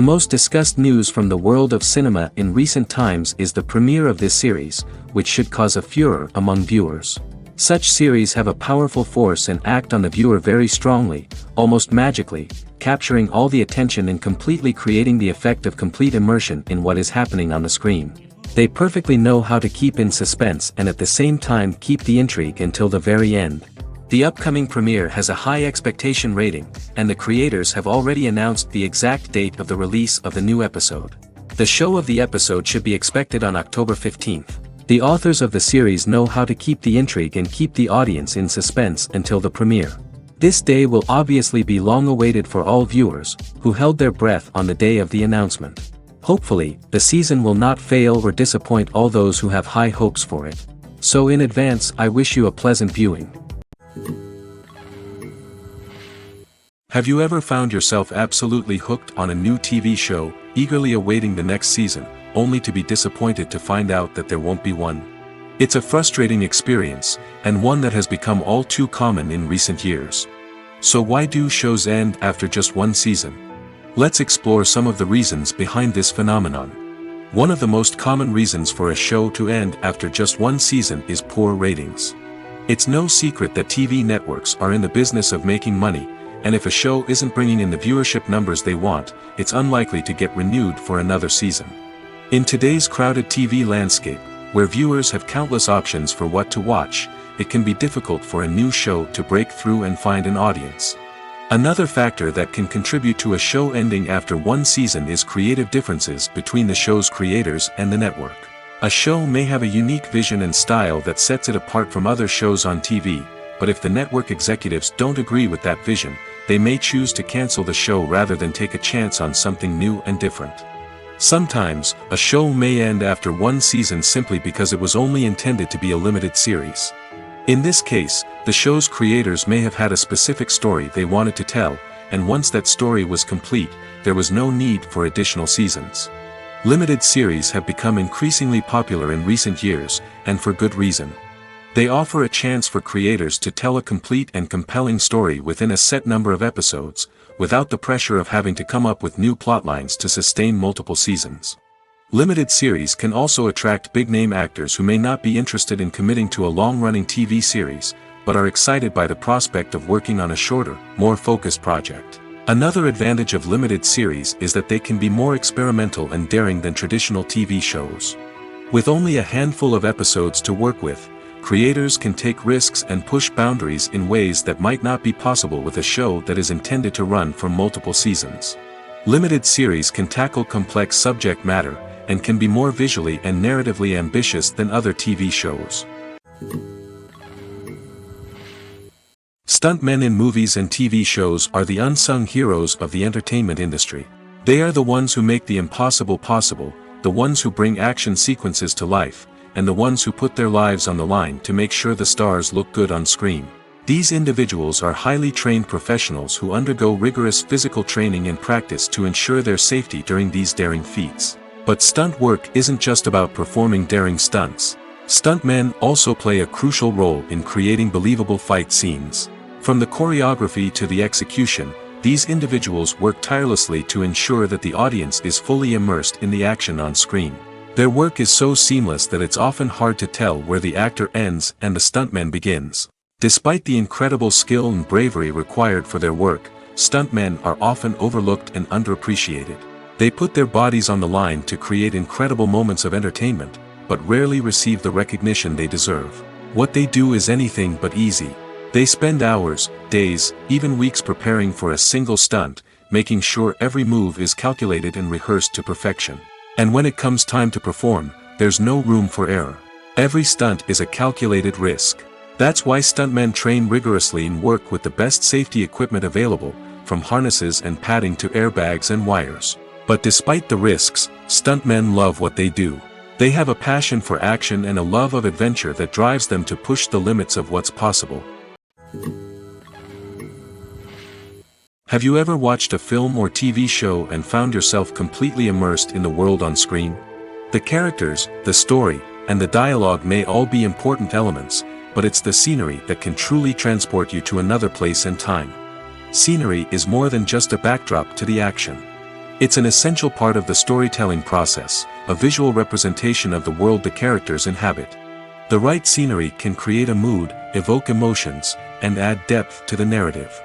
most discussed news from the world of cinema in recent times is the premiere of this series, which should cause a furor among viewers. Such series have a powerful force and act on the viewer very strongly, almost magically, capturing all the attention and completely creating the effect of complete immersion in what is happening on the screen. They perfectly know how to keep in suspense and at the same time keep the intrigue until the very end. The upcoming premiere has a high expectation rating, and the creators have already announced the exact date of the release of the new episode. The show of the episode should be expected on October 15th. The authors of the series know how to keep the intrigue and keep the audience in suspense until the premiere. This day will obviously be long awaited for all viewers, who held their breath on the day of the announcement. Hopefully, the season will not fail or disappoint all those who have high hopes for it. So in advance, I wish you a pleasant viewing. Have you ever found yourself absolutely hooked on a new TV show, eagerly awaiting the next season, only to be disappointed to find out that there won't be one? It's a frustrating experience, and one that has become all too common in recent years. So why do shows end after just one season? Let's explore some of the reasons behind this phenomenon. One of the most common reasons for a show to end after just one season is poor ratings. It's no secret that TV networks are in the business of making money, and if a show isn't bringing in the viewership numbers they want, it's unlikely to get renewed for another season. In today's crowded TV landscape, where viewers have countless options for what to watch, it can be difficult for a new show to break through and find an audience. Another factor that can contribute to a show ending after one season is creative differences between the show's creators and the network. A show may have a unique vision and style that sets it apart from other shows on TV, but if the network executives don't agree with that vision, they may choose to cancel the show rather than take a chance on something new and different. Sometimes, a show may end after one season simply because it was only intended to be a limited series. In this case, the show's creators may have had a specific story they wanted to tell, and once that story was complete, there was no need for additional seasons. Limited series have become increasingly popular in recent years, and for good reason. They offer a chance for creators to tell a complete and compelling story within a set number of episodes, without the pressure of having to come up with new plotlines to sustain multiple seasons. Limited series can also attract big-name actors who may not be interested in committing to a long-running TV series, but are excited by the prospect of working on a shorter, more focused project. Another advantage of limited series is that they can be more experimental and daring than traditional TV shows. With only a handful of episodes to work with, creators can take risks and push boundaries in ways that might not be possible with a show that is intended to run for multiple seasons. Limited series can tackle complex subject matter, and can be more visually and narratively ambitious than other TV shows. Stuntmen in movies and TV shows are the unsung heroes of the entertainment industry. They are the ones who make the impossible possible, the ones who bring action sequences to life, and the ones who put their lives on the line to make sure the stars look good on screen. These individuals are highly trained professionals who undergo rigorous physical training and practice to ensure their safety during these daring feats. But stunt work isn't just about performing daring stunts. Stuntmen also play a crucial role in creating believable fight scenes. From the choreography to the execution, these individuals work tirelessly to ensure that the audience is fully immersed in the action on screen. Their work is so seamless that it's often hard to tell where the actor ends and the stuntman begins. Despite the incredible skill and bravery required for their work, stuntmen are often overlooked and underappreciated. They put their bodies on the line to create incredible moments of entertainment, but rarely receive the recognition they deserve. What they do is anything but easy. They spend hours, days, even weeks preparing for a single stunt, making sure every move is calculated and rehearsed to perfection. And when it comes time to perform, there's no room for error. Every stunt is a calculated risk. That's why stuntmen train rigorously and work with the best safety equipment available, from harnesses and padding to airbags and wires. But despite the risks, stuntmen love what they do. They have a passion for action and a love of adventure that drives them to push the limits of what's possible. Have you ever watched a film or TV show and found yourself completely immersed in the world on screen? The characters, the story, and the dialogue may all be important elements, but it's the scenery that can truly transport you to another place and time. Scenery is more than just a backdrop to the action. It's an essential part of the storytelling process, a visual representation of the world the characters inhabit. The right scenery can create a mood, evoke emotions, and add depth to the narrative.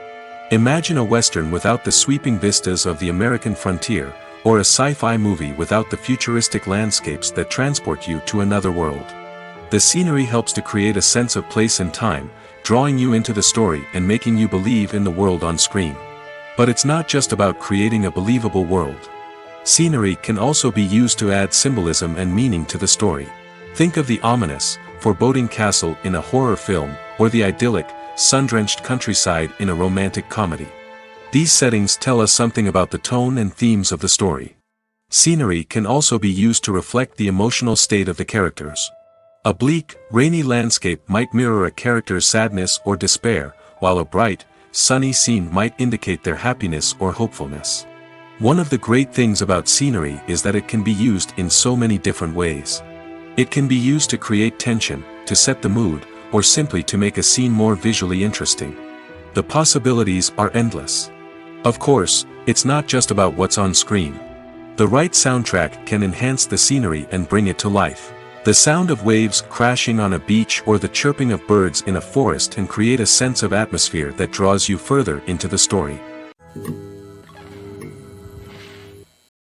Imagine a Western without the sweeping vistas of the American frontier, or a sci-fi movie without the futuristic landscapes that transport you to another world. The scenery helps to create a sense of place and time, drawing you into the story and making you believe in the world on screen. But it's not just about creating a believable world. Scenery can also be used to add symbolism and meaning to the story. Think of the ominous, foreboding castle in a horror film, or the idyllic, sun-drenched countryside in a romantic comedy. These settings tell us something about the tone and themes of the story. Scenery can also be used to reflect the emotional state of the characters. A bleak, rainy landscape might mirror a character's sadness or despair, while a bright, sunny scene might indicate their happiness or hopefulness. One of the great things about scenery is that it can be used in so many different ways. It can be used to create tension, to set the mood, or simply to make a scene more visually interesting. The possibilities are endless. Of course, it's not just about what's on screen. The right soundtrack can enhance the scenery and bring it to life. The sound of waves crashing on a beach or the chirping of birds in a forest can create a sense of atmosphere that draws you further into the story.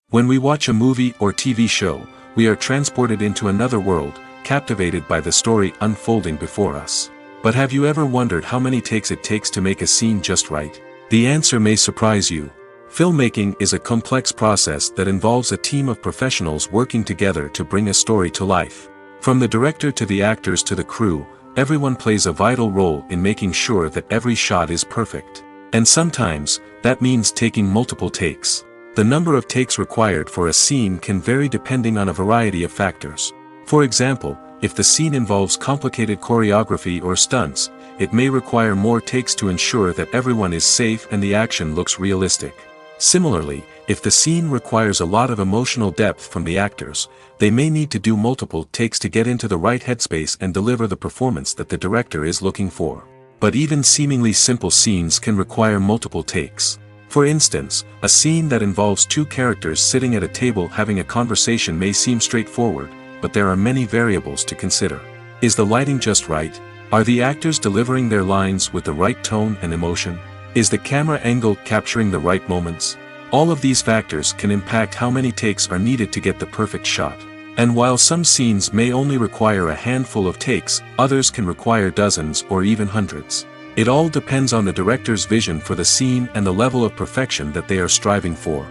When we watch a movie or TV show, we are transported into another world, captivated by the story unfolding before us. But have you ever wondered how many takes it takes to make a scene just right? The answer may surprise you. Filmmaking is a complex process that involves a team of professionals working together to bring a story to life. From the director to the actors to the crew, everyone plays a vital role in making sure that every shot is perfect. And sometimes, that means taking multiple takes. The number of takes required for a scene can vary depending on a variety of factors. For example, if the scene involves complicated choreography or stunts, it may require more takes to ensure that everyone is safe and the action looks realistic. Similarly, if the scene requires a lot of emotional depth from the actors, they may need to do multiple takes to get into the right headspace and deliver the performance that the director is looking for. But even seemingly simple scenes can require multiple takes. For instance, a scene that involves two characters sitting at a table having a conversation may seem straightforward, but there are many variables to consider. Is the lighting just right? Are the actors delivering their lines with the right tone and emotion? Is the camera angle capturing the right moments? All of these factors can impact how many takes are needed to get the perfect shot. And while some scenes may only require a handful of takes, others can require dozens or even hundreds. It all depends on the director's vision for the scene and the level of perfection that they are striving for.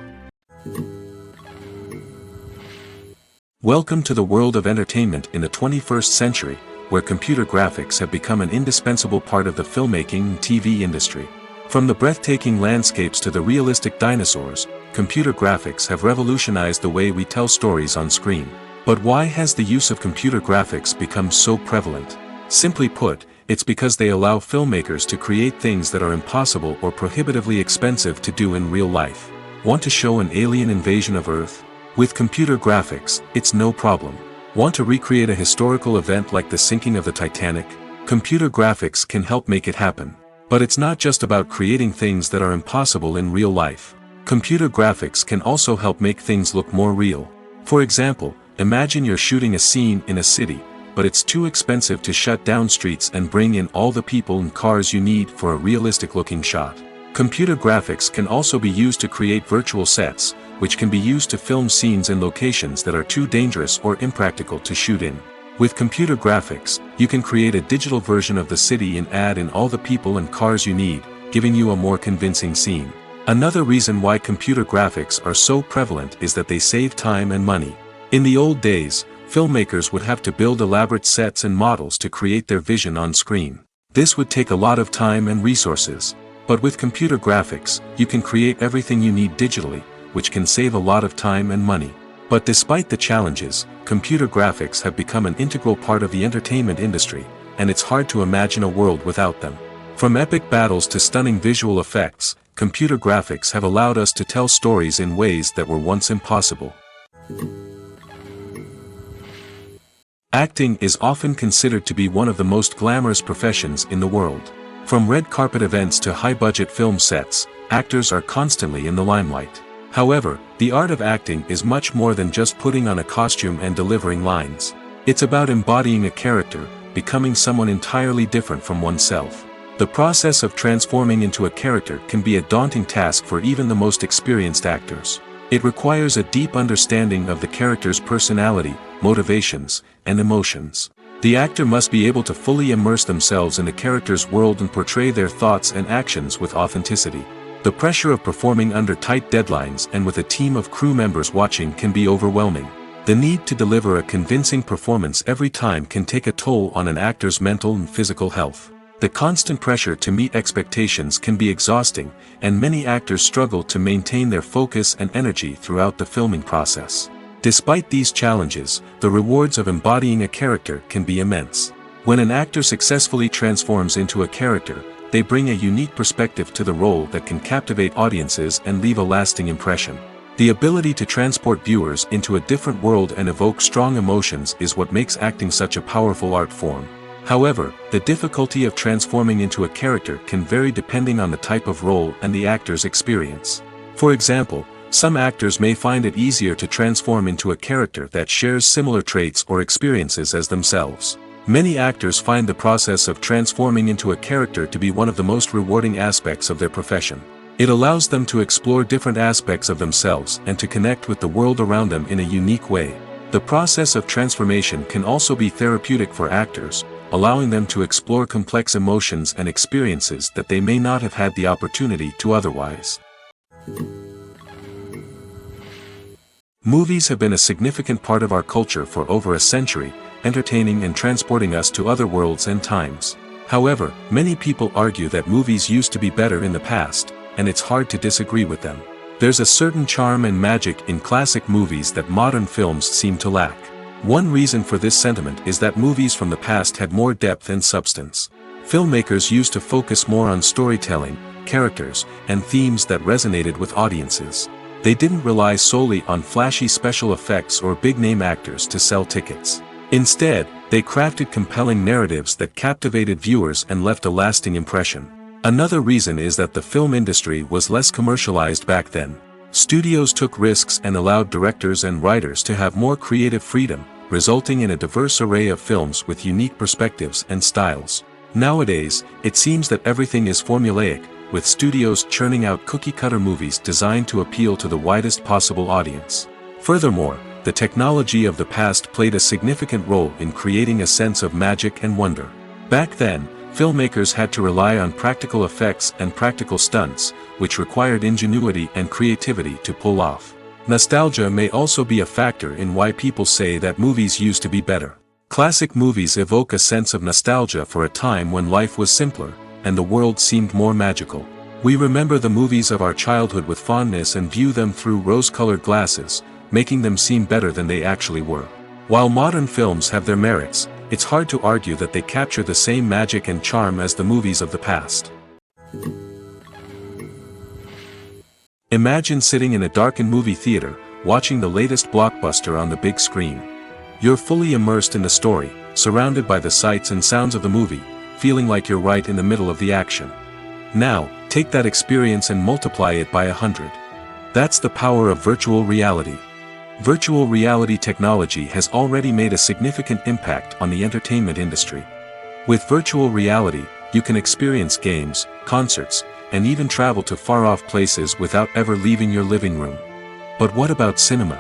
Welcome to the world of entertainment in the 21st century, where computer graphics have become an indispensable part of the filmmaking and TV industry. From the breathtaking landscapes to the realistic dinosaurs, computer graphics have revolutionized the way we tell stories on screen. But why has the use of computer graphics become so prevalent? Simply put, it's because they allow filmmakers to create things that are impossible or prohibitively expensive to do in real life. Want to show an alien invasion of Earth? With computer graphics, it's no problem. Want to recreate a historical event like the sinking of the Titanic? Computer graphics can help make it happen. But it's not just about creating things that are impossible in real life. Computer graphics can also help make things look more real. For example, imagine you're shooting a scene in a city, but it's too expensive to shut down streets and bring in all the people and cars you need for a realistic-looking shot. Computer graphics can also be used to create virtual sets, which can be used to film scenes in locations that are too dangerous or impractical to shoot in. With computer graphics, you can create a digital version of the city and add in all the people and cars you need, giving you a more convincing scene. Another reason why computer graphics are so prevalent is that they save time and money. In the old days, filmmakers would have to build elaborate sets and models to create their vision on screen. This would take a lot of time and resources. But with computer graphics, you can create everything you need digitally, which can save a lot of time and money. But despite the challenges, computer graphics have become an integral part of the entertainment industry, and it's hard to imagine a world without them. From epic battles to stunning visual effects, computer graphics have allowed us to tell stories in ways that were once impossible. Acting is often considered to be one of the most glamorous professions in the world. From red carpet events to high-budget film sets, actors are constantly in the limelight. However, the art of acting is much more than just putting on a costume and delivering lines. It's about embodying a character, becoming someone entirely different from oneself. The process of transforming into a character can be a daunting task for even the most experienced actors. It requires a deep understanding of the character's personality, motivations, and emotions. The actor must be able to fully immerse themselves in the character's world and portray their thoughts and actions with authenticity. The pressure of performing under tight deadlines and with a team of crew members watching can be overwhelming. The need to deliver a convincing performance every time can take a toll on an actor's mental and physical health. The constant pressure to meet expectations can be exhausting, and many actors struggle to maintain their focus and energy throughout the filming process. Despite these challenges, the rewards of embodying a character can be immense. When an actor successfully transforms into a character, they bring a unique perspective to the role that can captivate audiences and leave a lasting impression. The ability to transport viewers into a different world and evoke strong emotions is what makes acting such a powerful art form. However, the difficulty of transforming into a character can vary depending on the type of role and the actor's experience. For example, some actors may find it easier to transform into a character that shares similar traits or experiences as themselves. Many actors find the process of transforming into a character to be one of the most rewarding aspects of their profession. It allows them to explore different aspects of themselves and to connect with the world around them in a unique way. The process of transformation can also be therapeutic for actors, allowing them to explore complex emotions and experiences that they may not have had the opportunity to otherwise. Movies have been a significant part of our culture for over a century, entertaining and transporting us to other worlds and times. However, many people argue that movies used to be better in the past, and it's hard to disagree with them. There's a certain charm and magic in classic movies that modern films seem to lack. One reason for this sentiment is that movies from the past had more depth and substance. Filmmakers used to focus more on storytelling, characters, and themes that resonated with audiences. They didn't rely solely on flashy special effects or big-name actors to sell tickets. Instead, they crafted compelling narratives that captivated viewers and left a lasting impression. Another reason is that the film industry was less commercialized back then. Studios took risks and allowed directors and writers to have more creative freedom, resulting in a diverse array of films with unique perspectives and styles. Nowadays, it seems that everything is formulaic, with studios churning out cookie-cutter movies designed to appeal to the widest possible audience. Furthermore, the technology of the past played a significant role in creating a sense of magic and wonder. Back then, filmmakers had to rely on practical effects and practical stunts, which required ingenuity and creativity to pull off. Nostalgia may also be a factor in why people say that movies used to be better. Classic movies evoke a sense of nostalgia for a time when life was simpler, and the world seemed more magical. We remember the movies of our childhood with fondness and view them through rose-colored glasses, making them seem better than they actually were. While modern films have their merits, it's hard to argue that they capture the same magic and charm as the movies of the past. Imagine sitting in a darkened movie theater, watching the latest blockbuster on the big screen. You're fully immersed in the story, surrounded by the sights and sounds of the movie, feeling like you're right in the middle of the action. Now, take that experience and multiply it by 100. That's the power of virtual reality. Virtual reality technology has already made a significant impact on the entertainment industry. With virtual reality, you can experience games, concerts, and even travel to far-off places without ever leaving your living room. But what about cinema?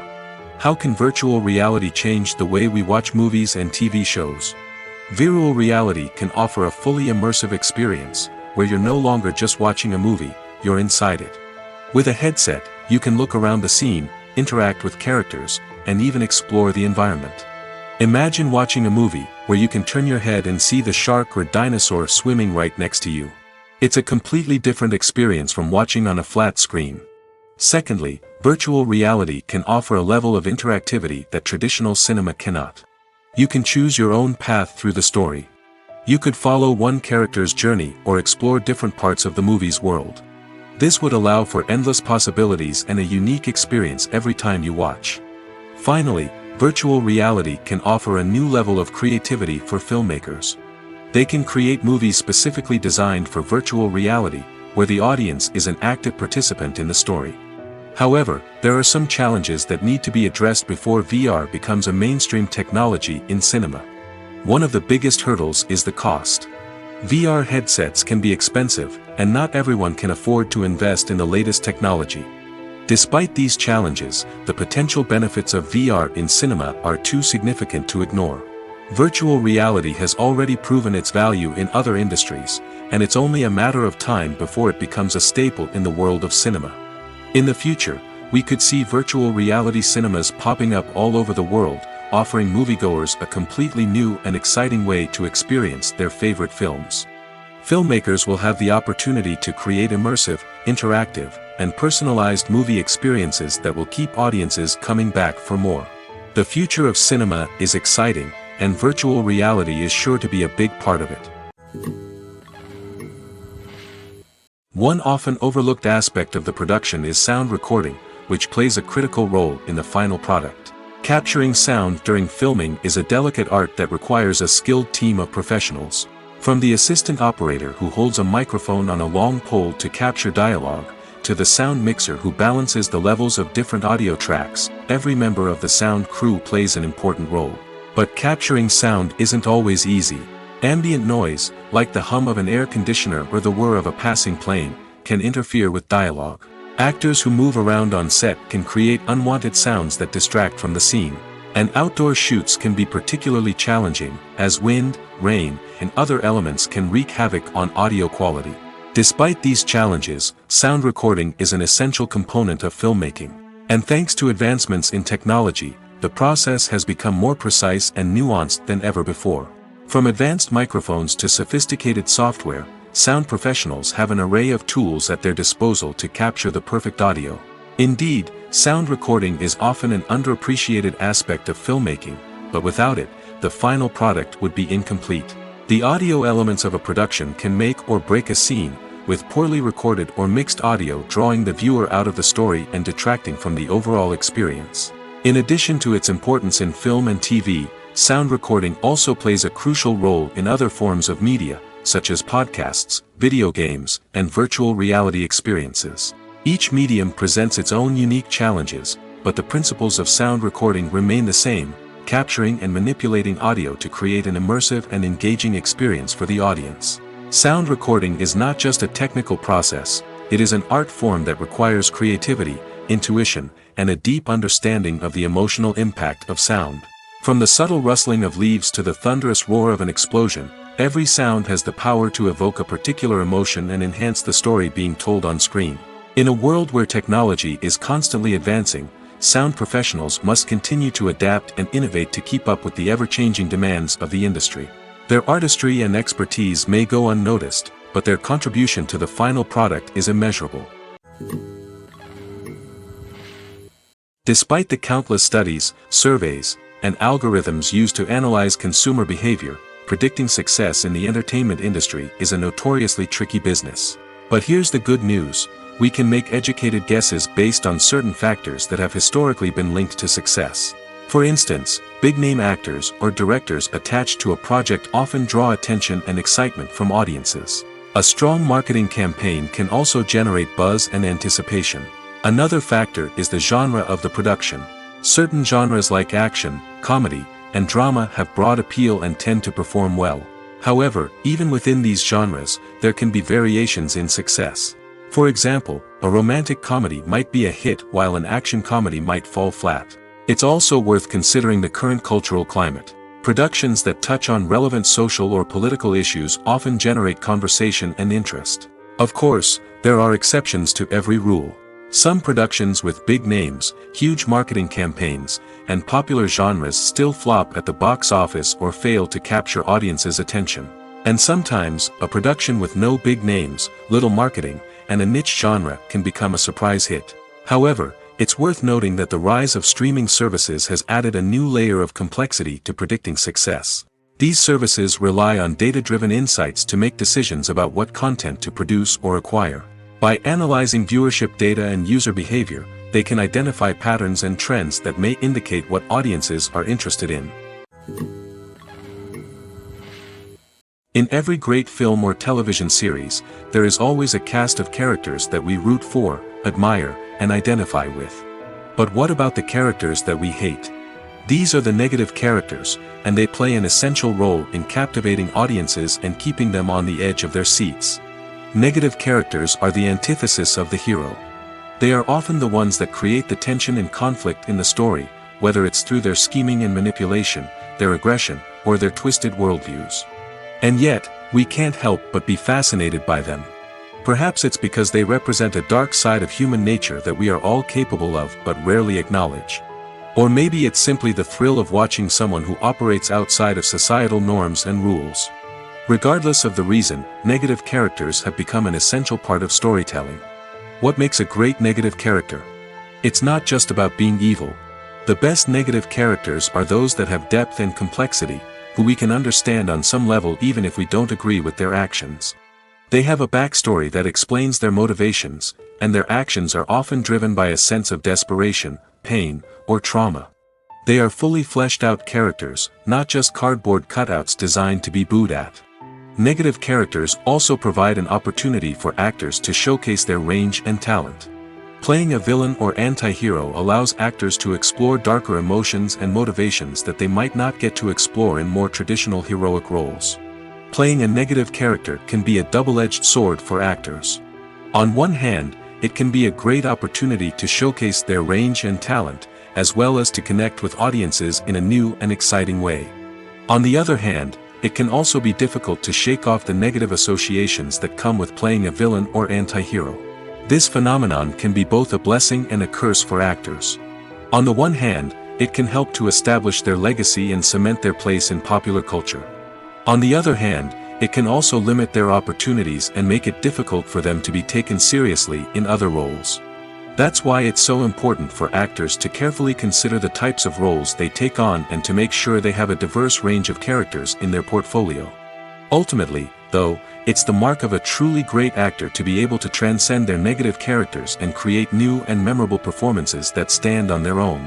How can virtual reality change the way we watch movies and TV shows? Virtual reality can offer a fully immersive experience, where you're no longer just watching a movie, you're inside it. With a headset, you can look around the scene, interact with characters, and even explore the environment. Imagine watching a movie where you can turn your head and see the shark or dinosaur swimming right next to you. It's a completely different experience from watching on a flat screen. Secondly, virtual reality can offer a level of interactivity that traditional cinema cannot. You can choose your own path through the story. You could follow one character's journey or explore different parts of the movie's world. This would allow for endless possibilities and a unique experience every time you watch. Finally, virtual reality can offer a new level of creativity for filmmakers. They can create movies specifically designed for virtual reality, where the audience is an active participant in the story. However, there are some challenges that need to be addressed before VR becomes a mainstream technology in cinema. One of the biggest hurdles is the cost. VR headsets can be expensive, and not everyone can afford to invest in the latest technology. Despite these challenges, the potential benefits of VR in cinema are too significant to ignore. Virtual reality has already proven its value in other industries, and it's only a matter of time before it becomes a staple in the world of cinema. In the future, we could see virtual reality cinemas popping up all over the world, offering moviegoers a completely new and exciting way to experience their favorite films. Filmmakers will have the opportunity to create immersive, interactive, and personalized movie experiences that will keep audiences coming back for more. The future of cinema is exciting, and virtual reality is sure to be a big part of it. One often overlooked aspect of the production is sound recording, which plays a critical role in the final product. Capturing sound during filming is a delicate art that requires a skilled team of professionals. From the assistant operator who holds a microphone on a long pole to capture dialogue, to the sound mixer who balances the levels of different audio tracks, every member of the sound crew plays an important role. But capturing sound isn't always easy. Ambient noise, like the hum of an air conditioner or the whir of a passing plane, can interfere with dialogue. Actors who move around on set can create unwanted sounds that distract from the scene. And outdoor shoots can be particularly challenging, as wind, rain, and other elements can wreak havoc on audio quality. Despite these challenges, sound recording is an essential component of filmmaking. And thanks to advancements in technology, the process has become more precise and nuanced than ever before. From advanced microphones to sophisticated software, sound professionals have an array of tools at their disposal to capture the perfect audio. Indeed, sound recording is often an underappreciated aspect of filmmaking, but without it, the final product would be incomplete. The audio elements of a production can make or break a scene, with poorly recorded or mixed audio drawing the viewer out of the story and detracting from the overall experience. In addition to its importance in film and TV, sound recording also plays a crucial role in other forms of media, such as podcasts, video games, and virtual reality experiences. Each medium presents its own unique challenges, but the principles of sound recording remain the same, capturing and manipulating audio to create an immersive and engaging experience for the audience. Sound recording is not just a technical process, it is an art form that requires creativity, intuition, and a deep understanding of the emotional impact of sound. From the subtle rustling of leaves to the thunderous roar of an explosion, every sound has the power to evoke a particular emotion and enhance the story being told on screen. In a world where technology is constantly advancing, sound professionals must continue to adapt and innovate to keep up with the ever-changing demands of the industry. Their artistry and expertise may go unnoticed, but their contribution to the final product is immeasurable. Despite the countless studies, surveys, and algorithms used to analyze consumer behavior, predicting success in the entertainment industry is a notoriously tricky business. But here's the good news: we can make educated guesses based on certain factors that have historically been linked to success. For instance, big-name actors or directors attached to a project often draw attention and excitement from audiences. A strong marketing campaign can also generate buzz and anticipation. Another factor is the genre of the production. Certain genres like action, comedy, and drama have broad appeal and tend to perform well. However, even within these genres, there can be variations in success. For example, a romantic comedy might be a hit while an action comedy might fall flat. It's also worth considering the current cultural climate. Productions that touch on relevant social or political issues often generate conversation and interest. Of course, there are exceptions to every rule. Some productions with big names, huge marketing campaigns, and popular genres still flop at the box office or fail to capture audiences' attention. And sometimes, a production with no big names, little marketing, and a niche genre can become a surprise hit. However, it's worth noting that the rise of streaming services has added a new layer of complexity to predicting success. These services rely on data-driven insights to make decisions about what content to produce or acquire. By analyzing viewership data and user behavior, they can identify patterns and trends that may indicate what audiences are interested in. In every great film or television series, there is always a cast of characters that we root for, admire, and identify with. But what about the characters that we hate? These are the negative characters, and they play an essential role in captivating audiences and keeping them on the edge of their seats. Negative characters are the antithesis of the hero. They are often the ones that create the tension and conflict in the story, whether it's through their scheming and manipulation, their aggression, or their twisted worldviews. And yet, we can't help but be fascinated by them. Perhaps it's because they represent a dark side of human nature that we are all capable of but rarely acknowledge. Or maybe it's simply the thrill of watching someone who operates outside of societal norms and rules. Regardless of the reason, negative characters have become an essential part of storytelling. What makes a great negative character? It's not just about being evil. The best negative characters are those that have depth and complexity, who we can understand on some level even if we don't agree with their actions. They have a backstory that explains their motivations, and their actions are often driven by a sense of desperation, pain, or trauma. They are fully fleshed out characters, not just cardboard cutouts designed to be booed at. Negative characters also provide an opportunity for actors to showcase their range and talent. Playing a villain or anti-hero allows actors to explore darker emotions and motivations that they might not get to explore in more traditional heroic roles. Playing a negative character can be a double-edged sword for actors. On one hand, it can be a great opportunity to showcase their range and talent, as well as to connect with audiences in a new and exciting way. On the other hand, it can also be difficult to shake off the negative associations that come with playing a villain or anti-hero. This phenomenon can be both a blessing and a curse for actors. On the one hand, it can help to establish their legacy and cement their place in popular culture. On the other hand, it can also limit their opportunities and make it difficult for them to be taken seriously in other roles. That's why it's so important for actors to carefully consider the types of roles they take on and to make sure they have a diverse range of characters in their portfolio. Ultimately, though, it's the mark of a truly great actor to be able to transcend their negative characters and create new and memorable performances that stand on their own.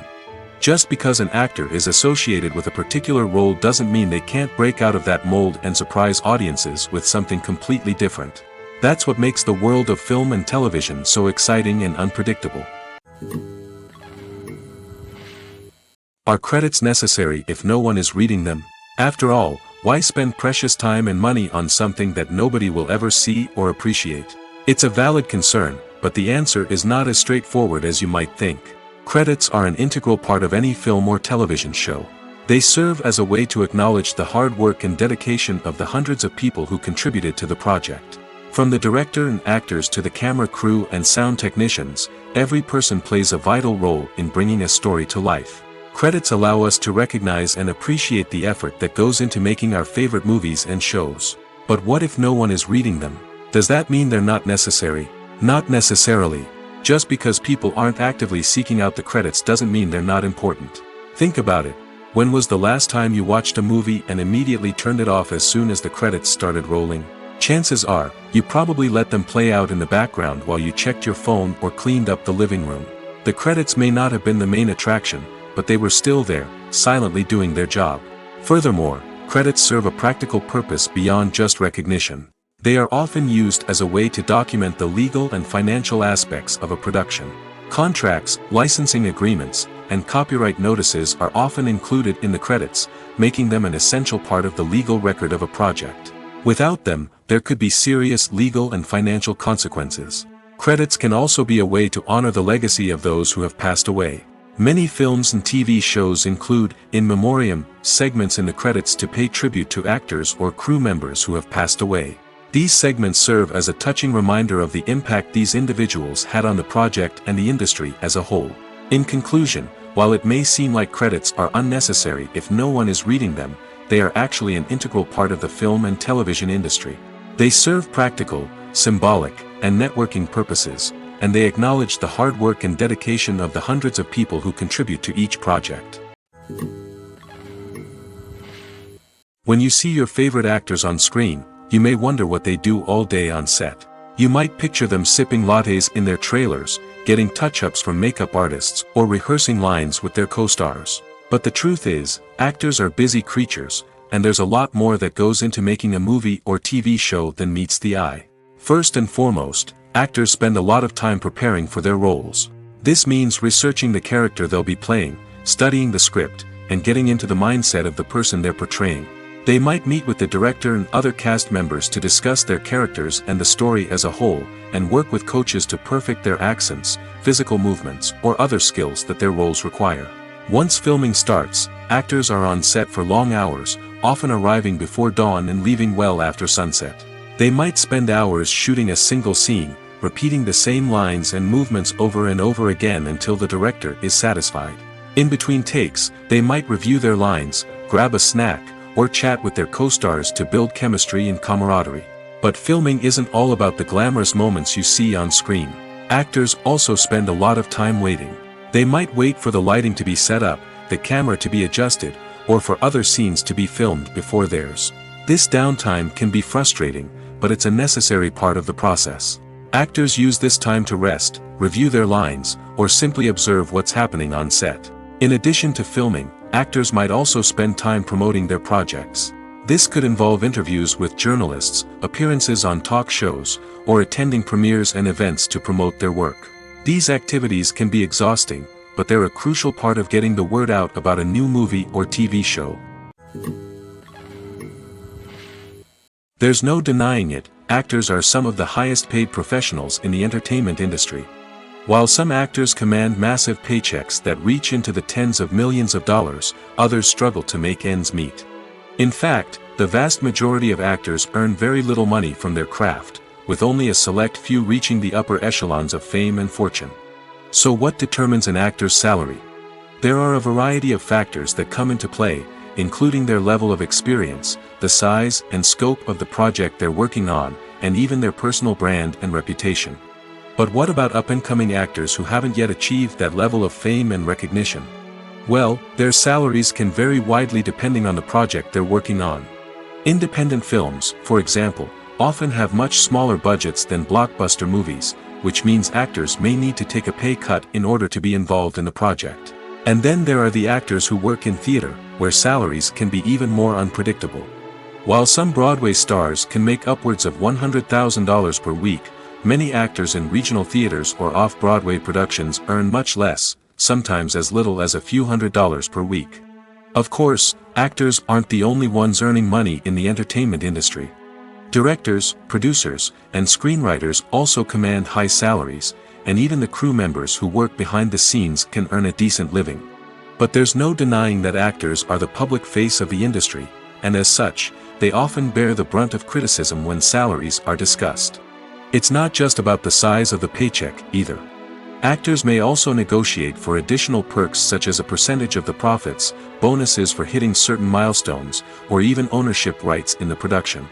Just because an actor is associated with a particular role doesn't mean they can't break out of that mold and surprise audiences with something completely different. That's what makes the world of film and television so exciting and unpredictable. Are credits necessary if no one is reading them? After all, why spend precious time and money on something that nobody will ever see or appreciate? It's a valid concern, but the answer is not as straightforward as you might think. Credits are an integral part of any film or television show. They serve as a way to acknowledge the hard work and dedication of the hundreds of people who contributed to the project. From the director and actors to the camera crew and sound technicians, every person plays a vital role in bringing a story to life. Credits allow us to recognize and appreciate the effort that goes into making our favorite movies and shows. But what if no one is reading them? Does that mean they're not necessary? Not necessarily. Just because people aren't actively seeking out the credits doesn't mean they're not important. Think about it. When was the last time you watched a movie and immediately turned it off as soon as the credits started rolling? Chances are, you probably let them play out in the background while you checked your phone or cleaned up the living room. The credits may not have been the main attraction, but they were still there, silently doing their job. Furthermore, credits serve a practical purpose beyond just recognition. They are often used as a way to document the legal and financial aspects of a production. Contracts, licensing agreements, and copyright notices are often included in the credits, making them an essential part of the legal record of a project. Without them, there could be serious legal and financial consequences. Credits can also be a way to honor the legacy of those who have passed away. Many films and TV shows include, in memoriam, segments in the credits to pay tribute to actors or crew members who have passed away. These segments serve as a touching reminder of the impact these individuals had on the project and the industry as a whole. In conclusion, while it may seem like credits are unnecessary if no one is reading them, they are actually an integral part of the film and television industry. They serve practical, symbolic, and networking purposes, and they acknowledge the hard work and dedication of the hundreds of people who contribute to each project. When you see your favorite actors on screen, you may wonder what they do all day on set. You might picture them sipping lattes in their trailers, getting touch-ups from makeup artists, or rehearsing lines with their co-stars. But the truth is, actors are busy creatures, and there's a lot more that goes into making a movie or TV show than meets the eye. First and foremost, actors spend a lot of time preparing for their roles. This means researching the character they'll be playing, studying the script, and getting into the mindset of the person they're portraying. They might meet with the director and other cast members to discuss their characters and the story as a whole, and work with coaches to perfect their accents, physical movements, or other skills that their roles require. Once filming starts, actors are on set for long hours, often arriving before dawn and leaving well after sunset. They might spend hours shooting a single scene, repeating the same lines and movements over and over again until the director is satisfied. In between takes, they might review their lines, grab a snack, or chat with their co-stars to build chemistry and camaraderie. But filming isn't all about the glamorous moments you see on screen. Actors also spend a lot of time waiting. They might wait for the lighting to be set up, the camera to be adjusted, or for other scenes to be filmed before theirs. This downtime can be frustrating, but it's a necessary part of the process. Actors use this time to rest, review their lines, or simply observe what's happening on set. In addition to filming, actors might also spend time promoting their projects. This could involve interviews with journalists, appearances on talk shows, or attending premieres and events to promote their work. These activities can be exhausting, but they're a crucial part of getting the word out about a new movie or TV show. There's no denying it, actors are some of the highest paid professionals in the entertainment industry. While some actors command massive paychecks that reach into the tens of millions of dollars, others struggle to make ends meet. In fact, the vast majority of actors earn very little money from their craft, with only a select few reaching the upper echelons of fame and fortune. So what determines an actor's salary? There are a variety of factors that come into play, including their level of experience, the size and scope of the project they're working on, and even their personal brand and reputation. But what about up-and-coming actors who haven't yet achieved that level of fame and recognition? Well, their salaries can vary widely depending on the project they're working on. Independent films, for example, often have much smaller budgets than blockbuster movies, which means actors may need to take a pay cut in order to be involved in the project. And then there are the actors who work in theater, where salaries can be even more unpredictable. While some Broadway stars can make upwards of $100,000 per week, many actors in regional theaters or off-Broadway productions earn much less, sometimes as little as a few $100s per week. Of course, actors aren't the only ones earning money in the entertainment industry. Directors, producers, and screenwriters also command high salaries, and even the crew members who work behind the scenes can earn a decent living. But there's no denying that actors are the public face of the industry, and as such, they often bear the brunt of criticism when salaries are discussed. It's not just about the size of the paycheck, either. Actors may also negotiate for additional perks such as a percentage of the profits, bonuses for hitting certain milestones, or even ownership rights in the production.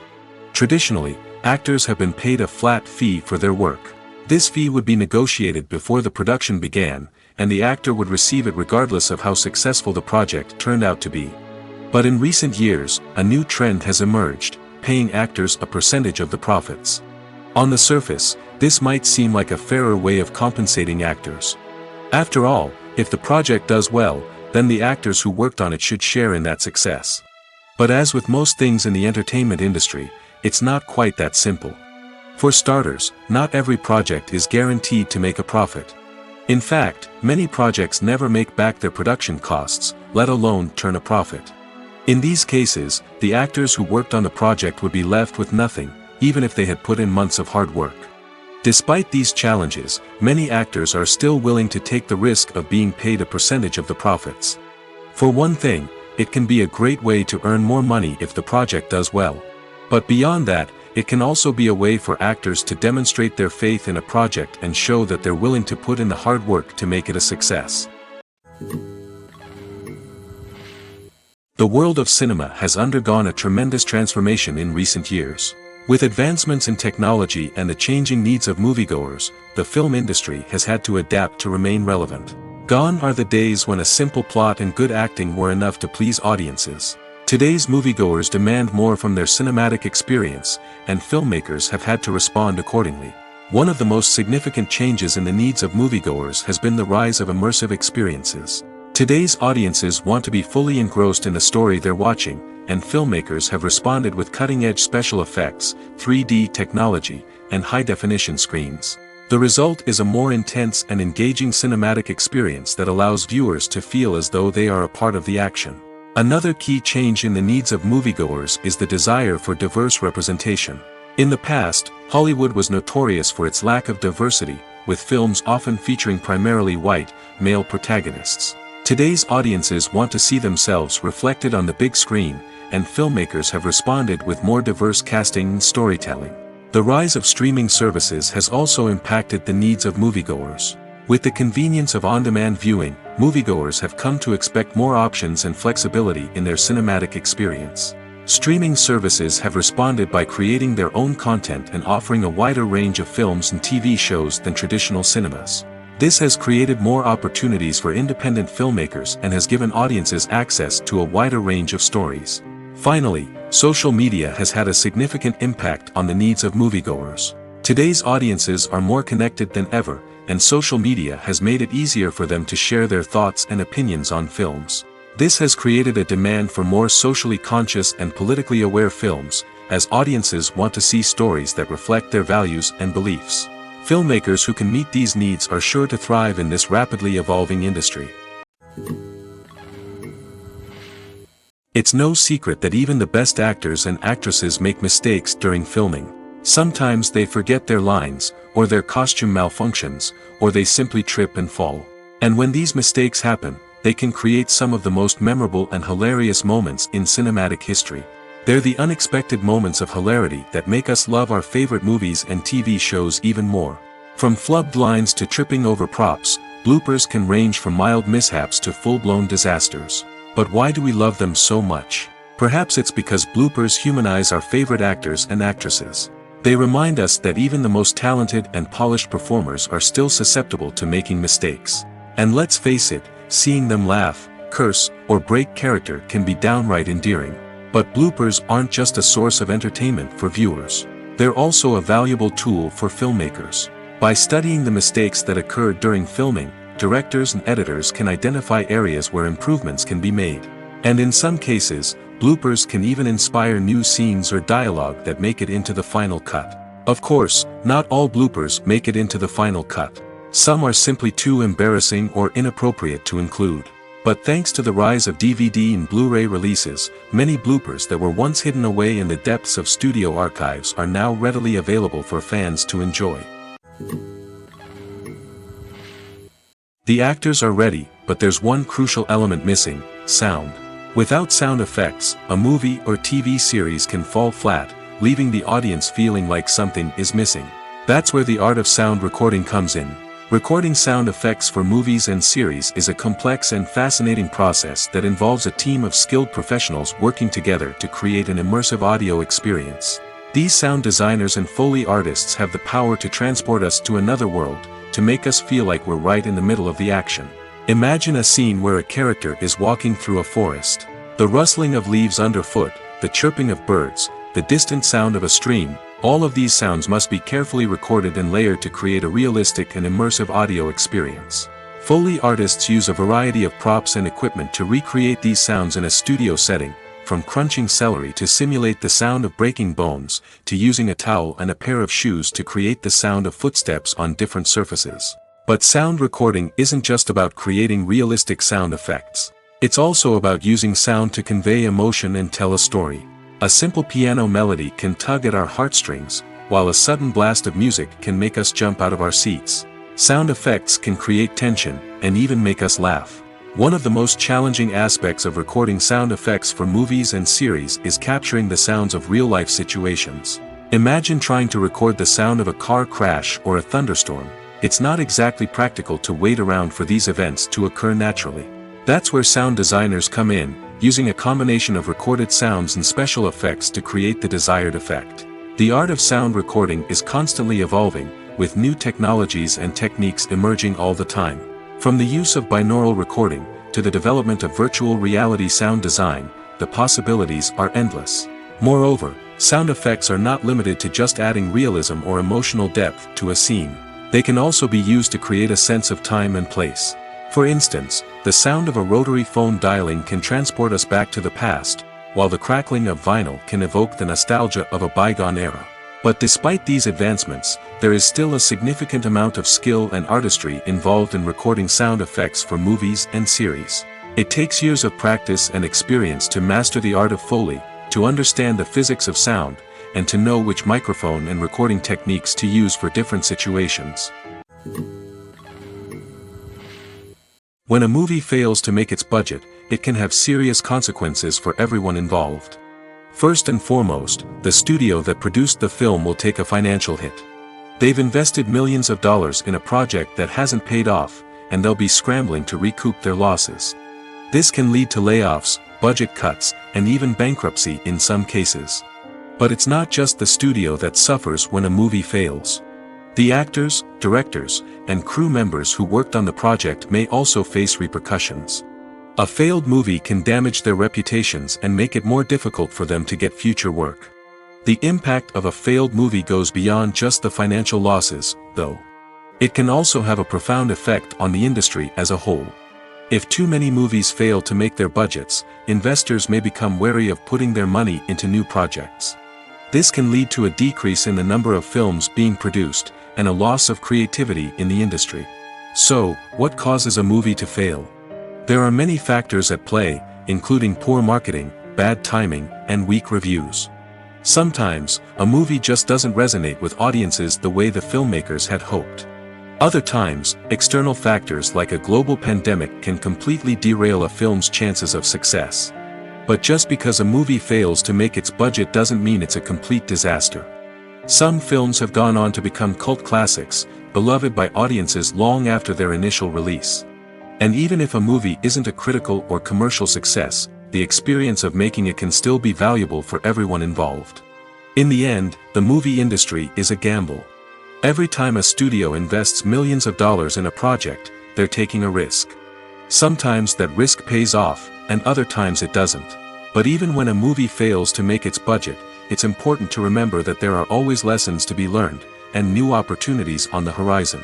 Traditionally, actors have been paid a flat fee for their work. This fee would be negotiated before the production began, and the actor would receive it regardless of how successful the project turned out to be. But in recent years, a new trend has emerged, paying actors a percentage of the profits. On the surface, this might seem like a fairer way of compensating actors. After all, if the project does well, then the actors who worked on it should share in that success. But as with most things in the entertainment industry, it's not quite that simple. For starters, not every project is guaranteed to make a profit. In fact, many projects never make back their production costs, let alone turn a profit. In these cases, the actors who worked on the project would be left with nothing, even if they had put in months of hard work. Despite these challenges, many actors are still willing to take the risk of being paid a percentage of the profits. For one thing, it can be a great way to earn more money if the project does well. But beyond that, it can also be a way for actors to demonstrate their faith in a project and show that they're willing to put in the hard work to make it a success. The world of cinema has undergone a tremendous transformation in recent years. With advancements in technology and the changing needs of moviegoers, the film industry has had to adapt to remain relevant. Gone are the days when a simple plot and good acting were enough to please audiences. Today's moviegoers demand more from their cinematic experience, and filmmakers have had to respond accordingly. One of the most significant changes in the needs of moviegoers has been the rise of immersive experiences. Today's audiences want to be fully engrossed in the story they're watching, and filmmakers have responded with cutting-edge special effects, 3D technology, and high-definition screens. The result is a more intense and engaging cinematic experience that allows viewers to feel as though they are a part of the action. Another key change in the needs of moviegoers is the desire for diverse representation. In the past, Hollywood was notorious for its lack of diversity, with films often featuring primarily white, male protagonists. Today's audiences want to see themselves reflected on the big screen, and filmmakers have responded with more diverse casting and storytelling. The rise of streaming services has also impacted the needs of moviegoers. With the convenience of on-demand viewing, moviegoers have come to expect more options and flexibility in their cinematic experience. Streaming services have responded by creating their own content and offering a wider range of films and TV shows than traditional cinemas. This has created more opportunities for independent filmmakers and has given audiences access to a wider range of stories. Finally, social media has had a significant impact on the needs of moviegoers. Today's audiences are more connected than ever, and social media has made it easier for them to share their thoughts and opinions on films. This has created a demand for more socially conscious and politically aware films, as audiences want to see stories that reflect their values and beliefs. Filmmakers who can meet these needs are sure to thrive in this rapidly evolving industry. It's no secret that even the best actors and actresses make mistakes during filming. Sometimes they forget their lines, or their costume malfunctions, or they simply trip and fall. And when these mistakes happen, they can create some of the most memorable and hilarious moments in cinematic history. They're the unexpected moments of hilarity that make us love our favorite movies and TV shows even more. From flubbed lines to tripping over props, bloopers can range from mild mishaps to full-blown disasters. But why do we love them so much? Perhaps it's because bloopers humanize our favorite actors and actresses. They remind us that even the most talented and polished performers are still susceptible to making mistakes. And let's face it, seeing them laugh, curse, or break character can be downright endearing. But bloopers aren't just a source of entertainment for viewers. They're also a valuable tool for filmmakers. By studying the mistakes that occurred during filming, directors and editors can identify areas where improvements can be made. And in some cases, bloopers can even inspire new scenes or dialogue that make it into the final cut. Of course, not all bloopers make it into the final cut. Some are simply too embarrassing or inappropriate to include. But thanks to the rise of DVD and Blu-ray releases, many bloopers that were once hidden away in the depths of studio archives are now readily available for fans to enjoy. The actors are ready, but there's one crucial element missing: sound. Without sound effects, a movie or TV series can fall flat, leaving the audience feeling like something is missing. That's where the art of sound recording comes in. Recording sound effects for movies and series is a complex and fascinating process that involves a team of skilled professionals working together to create an immersive audio experience. These sound designers and Foley artists have the power to transport us to another world, to make us feel like we're right in the middle of the action. Imagine a scene where a character is walking through a forest. The rustling of leaves underfoot, the chirping of birds, the distant sound of a stream, all of these sounds must be carefully recorded and layered to create a realistic and immersive audio experience. Foley artists use a variety of props and equipment to recreate these sounds in a studio setting, from crunching celery to simulate the sound of breaking bones, to using a towel and a pair of shoes to create the sound of footsteps on different surfaces. But sound recording isn't just about creating realistic sound effects. It's also about using sound to convey emotion and tell a story. A simple piano melody can tug at our heartstrings, while a sudden blast of music can make us jump out of our seats. Sound effects can create tension, and even make us laugh. One of the most challenging aspects of recording sound effects for movies and series is capturing the sounds of real-life situations. Imagine trying to record the sound of a car crash or a thunderstorm. It's not exactly practical to wait around for these events to occur naturally. That's where sound designers come in, using a combination of recorded sounds and special effects to create the desired effect. The art of sound recording is constantly evolving, with new technologies and techniques emerging all the time. From the use of binaural recording, to the development of virtual reality sound design, the possibilities are endless. Moreover, sound effects are not limited to just adding realism or emotional depth to a scene. They can also be used to create a sense of time and place. For instance, the sound of a rotary phone dialing can transport us back to the past, while the crackling of vinyl can evoke the nostalgia of a bygone era. But despite these advancements, there is still a significant amount of skill and artistry involved in recording sound effects for movies and series. It takes years of practice and experience to master the art of Foley, to understand the physics of sound, and to know which microphone and recording techniques to use for different situations. When a movie fails to make its budget, it can have serious consequences for everyone involved. First and foremost, the studio that produced the film will take a financial hit. They've invested millions of dollars in a project that hasn't paid off, and they'll be scrambling to recoup their losses. This can lead to layoffs, budget cuts, and even bankruptcy in some cases. But it's not just the studio that suffers when a movie fails. The actors, directors, and crew members who worked on the project may also face repercussions. A failed movie can damage their reputations and make it more difficult for them to get future work. The impact of a failed movie goes beyond just the financial losses, though. It can also have a profound effect on the industry as a whole. If too many movies fail to make their budgets, investors may become wary of putting their money into new projects. This can lead to a decrease in the number of films being produced, and a loss of creativity in the industry. So, what causes a movie to fail? There are many factors at play, including poor marketing, bad timing, and weak reviews. Sometimes, a movie just doesn't resonate with audiences the way the filmmakers had hoped. Other times, external factors like a global pandemic can completely derail a film's chances of success. But just because a movie fails to make its budget doesn't mean it's a complete disaster. Some films have gone on to become cult classics, beloved by audiences long after their initial release. And even if a movie isn't a critical or commercial success, the experience of making it can still be valuable for everyone involved. In the end, the movie industry is a gamble. Every time a studio invests millions of dollars in a project, they're taking a risk. Sometimes that risk pays off, and other times it doesn't. But even when a movie fails to make its budget, it's important to remember that there are always lessons to be learned, and new opportunities on the horizon.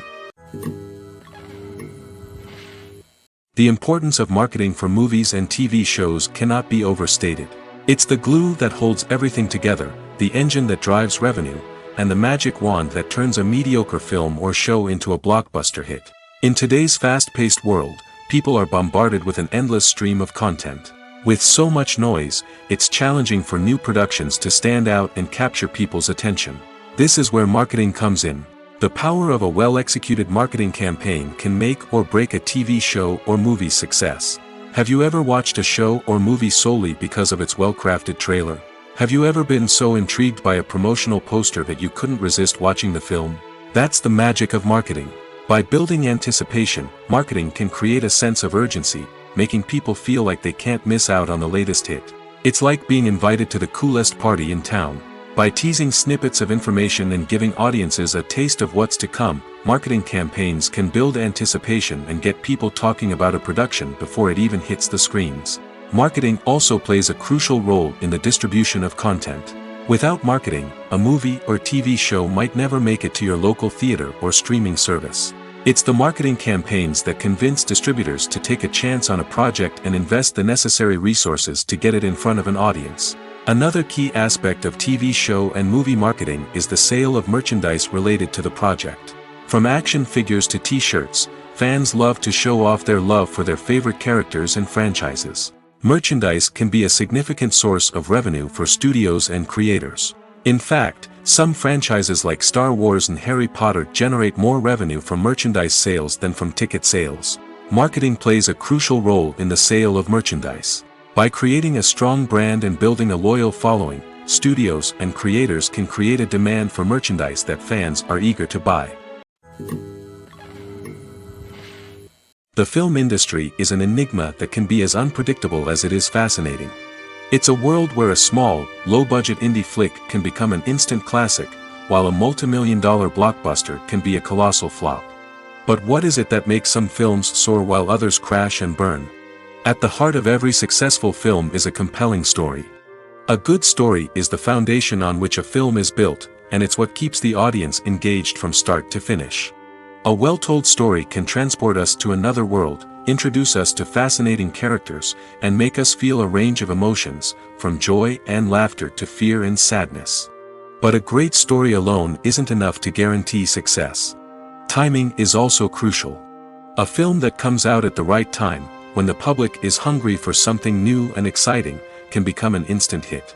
The importance of marketing for movies and TV shows cannot be overstated. It's the glue that holds everything together, the engine that drives revenue, and the magic wand that turns a mediocre film or show into a blockbuster hit. In today's fast-paced world, people are bombarded with an endless stream of content. With so much noise, it's challenging for new productions to stand out and capture people's attention. This is where marketing comes in. The power of a well-executed marketing campaign can make or break a TV show or movie's success. Have you ever watched a show or movie solely because of its well-crafted trailer? Have you ever been so intrigued by a promotional poster that you couldn't resist watching the film? That's the magic of marketing. By building anticipation, marketing can create a sense of urgency, making people feel like they can't miss out on the latest hit. It's like being invited to the coolest party in town. By teasing snippets of information and giving audiences a taste of what's to come, marketing campaigns can build anticipation and get people talking about a production before it even hits the screens. Marketing also plays a crucial role in the distribution of content. Without marketing, a movie or TV show might never make it to your local theater or streaming service. It's the marketing campaigns that convince distributors to take a chance on a project and invest the necessary resources to get it in front of an audience. Another key aspect of TV show and movie marketing is the sale of merchandise related to the project. From action figures to t-shirts, fans love to show off their love for their favorite characters and franchises. Merchandise can be a significant source of revenue for studios and creators. In fact, some franchises like Star Wars and Harry Potter generate more revenue from merchandise sales than from ticket sales. Marketing plays a crucial role in the sale of merchandise. By creating a strong brand and building a loyal following, studios and creators can create a demand for merchandise that fans are eager to buy. The film industry is an enigma that can be as unpredictable as it is fascinating. It's a world where a small, low-budget indie flick can become an instant classic, while a multi-million-dollar blockbuster can be a colossal flop. But what is it that makes some films soar while others crash and burn? At the heart of every successful film is a compelling story. A good story is the foundation on which a film is built, and it's what keeps the audience engaged from start to finish. A well-told story can transport us to another world, introduce us to fascinating characters, and make us feel a range of emotions, from joy and laughter to fear and sadness. But a great story alone isn't enough to guarantee success. Timing is also crucial. A film that comes out at the right time, when the public is hungry for something new and exciting, can become an instant hit.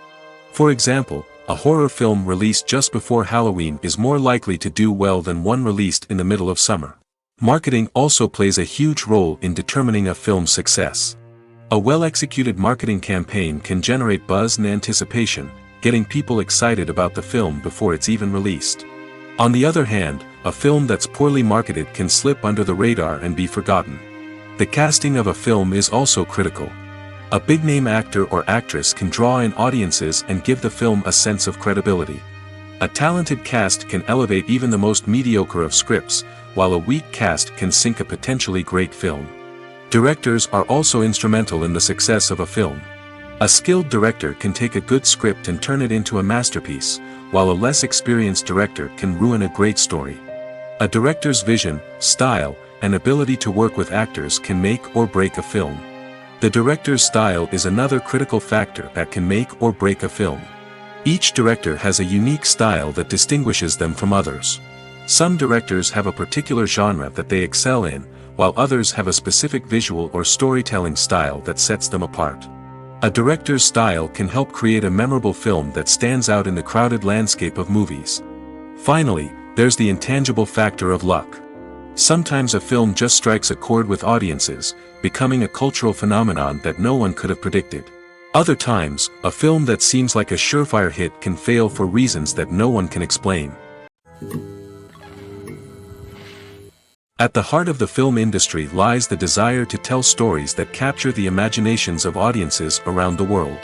For example, a horror film released just before Halloween is more likely to do well than one released in the middle of summer. Marketing also plays a huge role in determining a film's success. A well-executed marketing campaign can generate buzz and anticipation, getting people excited about the film before it's even released. On the other hand, a film that's poorly marketed can slip under the radar and be forgotten. The casting of a film is also critical. A big-name actor or actress can draw in audiences and give the film a sense of credibility. A talented cast can elevate even the most mediocre of scripts, while a weak cast can sink a potentially great film. Directors are also instrumental in the success of a film. A skilled director can take a good script and turn it into a masterpiece, while a less experienced director can ruin a great story. A director's vision, style, and ability to work with actors can make or break a film. The director's style is another critical factor that can make or break a film. Each director has a unique style that distinguishes them from others. Some directors have a particular genre that they excel in, while others have a specific visual or storytelling style that sets them apart. A director's style can help create a memorable film that stands out in the crowded landscape of movies. Finally, there's the intangible factor of luck. Sometimes a film just strikes a chord with audiences, becoming a cultural phenomenon that no one could have predicted. Other times, a film that seems like a surefire hit can fail for reasons that no one can explain. At the heart of the film industry lies the desire to tell stories that capture the imaginations of audiences around the world.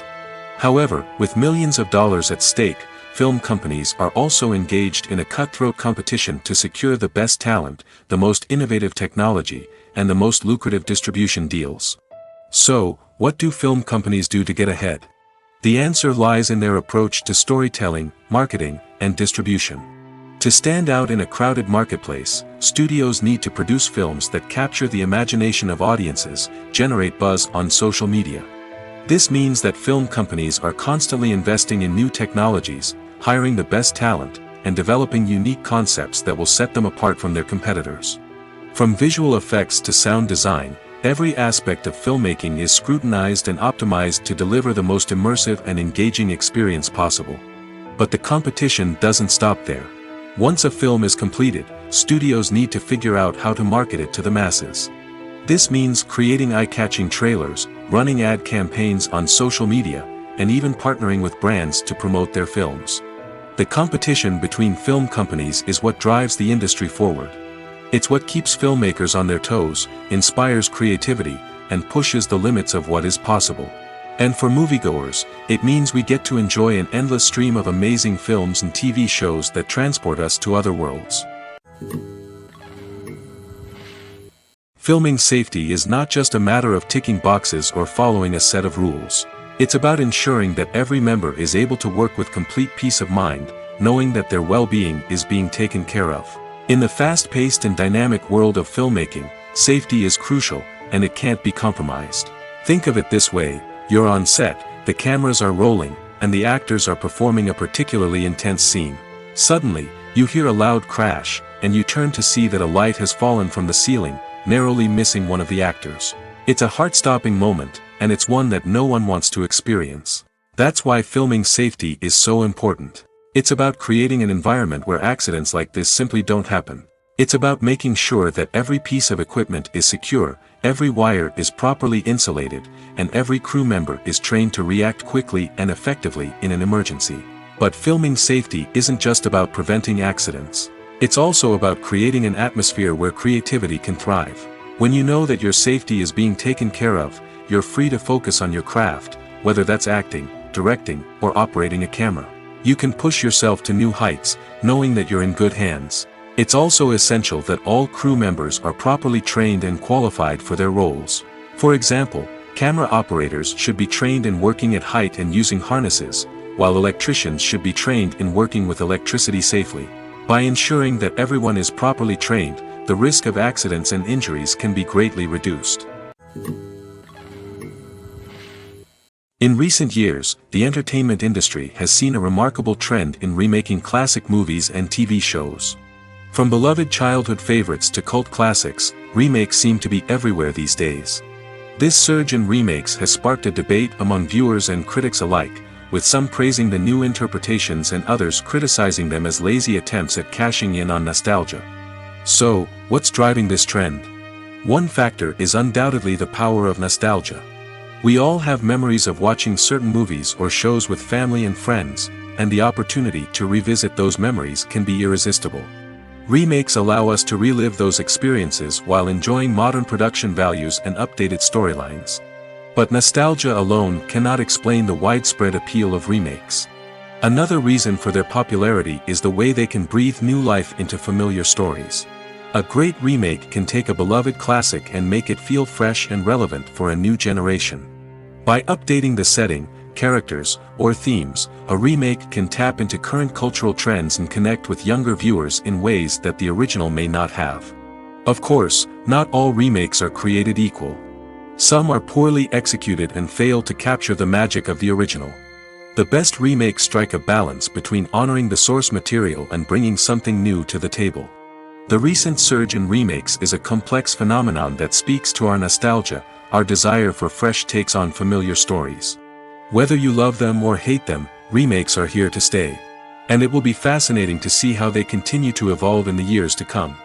However, with millions of dollars at stake, film companies are also engaged in a cutthroat competition to secure the best talent, the most innovative technology, and the most lucrative distribution deals. So, what do film companies do to get ahead? The answer lies in their approach to storytelling, marketing, and distribution. To stand out in a crowded marketplace, studios need to produce films that capture the imagination of audiences, generate buzz on social media. This means that film companies are constantly investing in new technologies, hiring the best talent, and developing unique concepts that will set them apart from their competitors. From visual effects to sound design, every aspect of filmmaking is scrutinized and optimized to deliver the most immersive and engaging experience possible. But the competition doesn't stop there. Once a film is completed, studios need to figure out how to market it to the masses. This means creating eye-catching trailers, running ad campaigns on social media, and even partnering with brands to promote their films. The competition between film companies is what drives the industry forward. It's what keeps filmmakers on their toes, inspires creativity, and pushes the limits of what is possible. And for moviegoers, it means we get to enjoy an endless stream of amazing films and TV shows that transport us to other worlds. Filming safety is not just a matter of ticking boxes or following a set of rules. It's about ensuring that every member is able to work with complete peace of mind, knowing that their well-being is being taken care of. In the fast-paced and dynamic world of filmmaking, safety is crucial, and it can't be compromised. Think of it this way. You're on set, the cameras are rolling, and the actors are performing a particularly intense scene. Suddenly, you hear a loud crash, and you turn to see that a light has fallen from the ceiling, narrowly missing one of the actors. It's a heart-stopping moment, and it's one that no one wants to experience. That's why filming safety is so important. It's about creating an environment where accidents like this simply don't happen. It's about making sure that every piece of equipment is secure, every wire is properly insulated, and every crew member is trained to react quickly and effectively in an emergency. But filming safety isn't just about preventing accidents. It's also about creating an atmosphere where creativity can thrive. When you know that your safety is being taken care of, you're free to focus on your craft, whether that's acting, directing, or operating a camera. You can push yourself to new heights, knowing that you're in good hands. It's also essential that all crew members are properly trained and qualified for their roles. For example, camera operators should be trained in working at height and using harnesses, while electricians should be trained in working with electricity safely. By ensuring that everyone is properly trained, the risk of accidents and injuries can be greatly reduced. In recent years, the entertainment industry has seen a remarkable trend in remaking classic movies and TV shows. From beloved childhood favorites to cult classics, remakes seem to be everywhere these days. This surge in remakes has sparked a debate among viewers and critics alike, with some praising the new interpretations and others criticizing them as lazy attempts at cashing in on nostalgia. So, what's driving this trend? One factor is undoubtedly the power of nostalgia. We all have memories of watching certain movies or shows with family and friends, and the opportunity to revisit those memories can be irresistible. Remakes allow us to relive those experiences while enjoying modern production values and updated storylines. But nostalgia alone cannot explain the widespread appeal of remakes. Another reason for their popularity is the way they can breathe new life into familiar stories. A great remake can take a beloved classic and make it feel fresh and relevant for a new generation. By updating the setting, characters, or themes, a remake can tap into current cultural trends and connect with younger viewers in ways that the original may not have. Of course, not all remakes are created equal. Some are poorly executed and fail to capture the magic of the original. The best remakes strike a balance between honoring the source material and bringing something new to the table. The recent surge in remakes is a complex phenomenon that speaks to our nostalgia, our desire for fresh takes on familiar stories. Whether you love them or hate them, remakes are here to stay. And it will be fascinating to see how they continue to evolve in the years to come.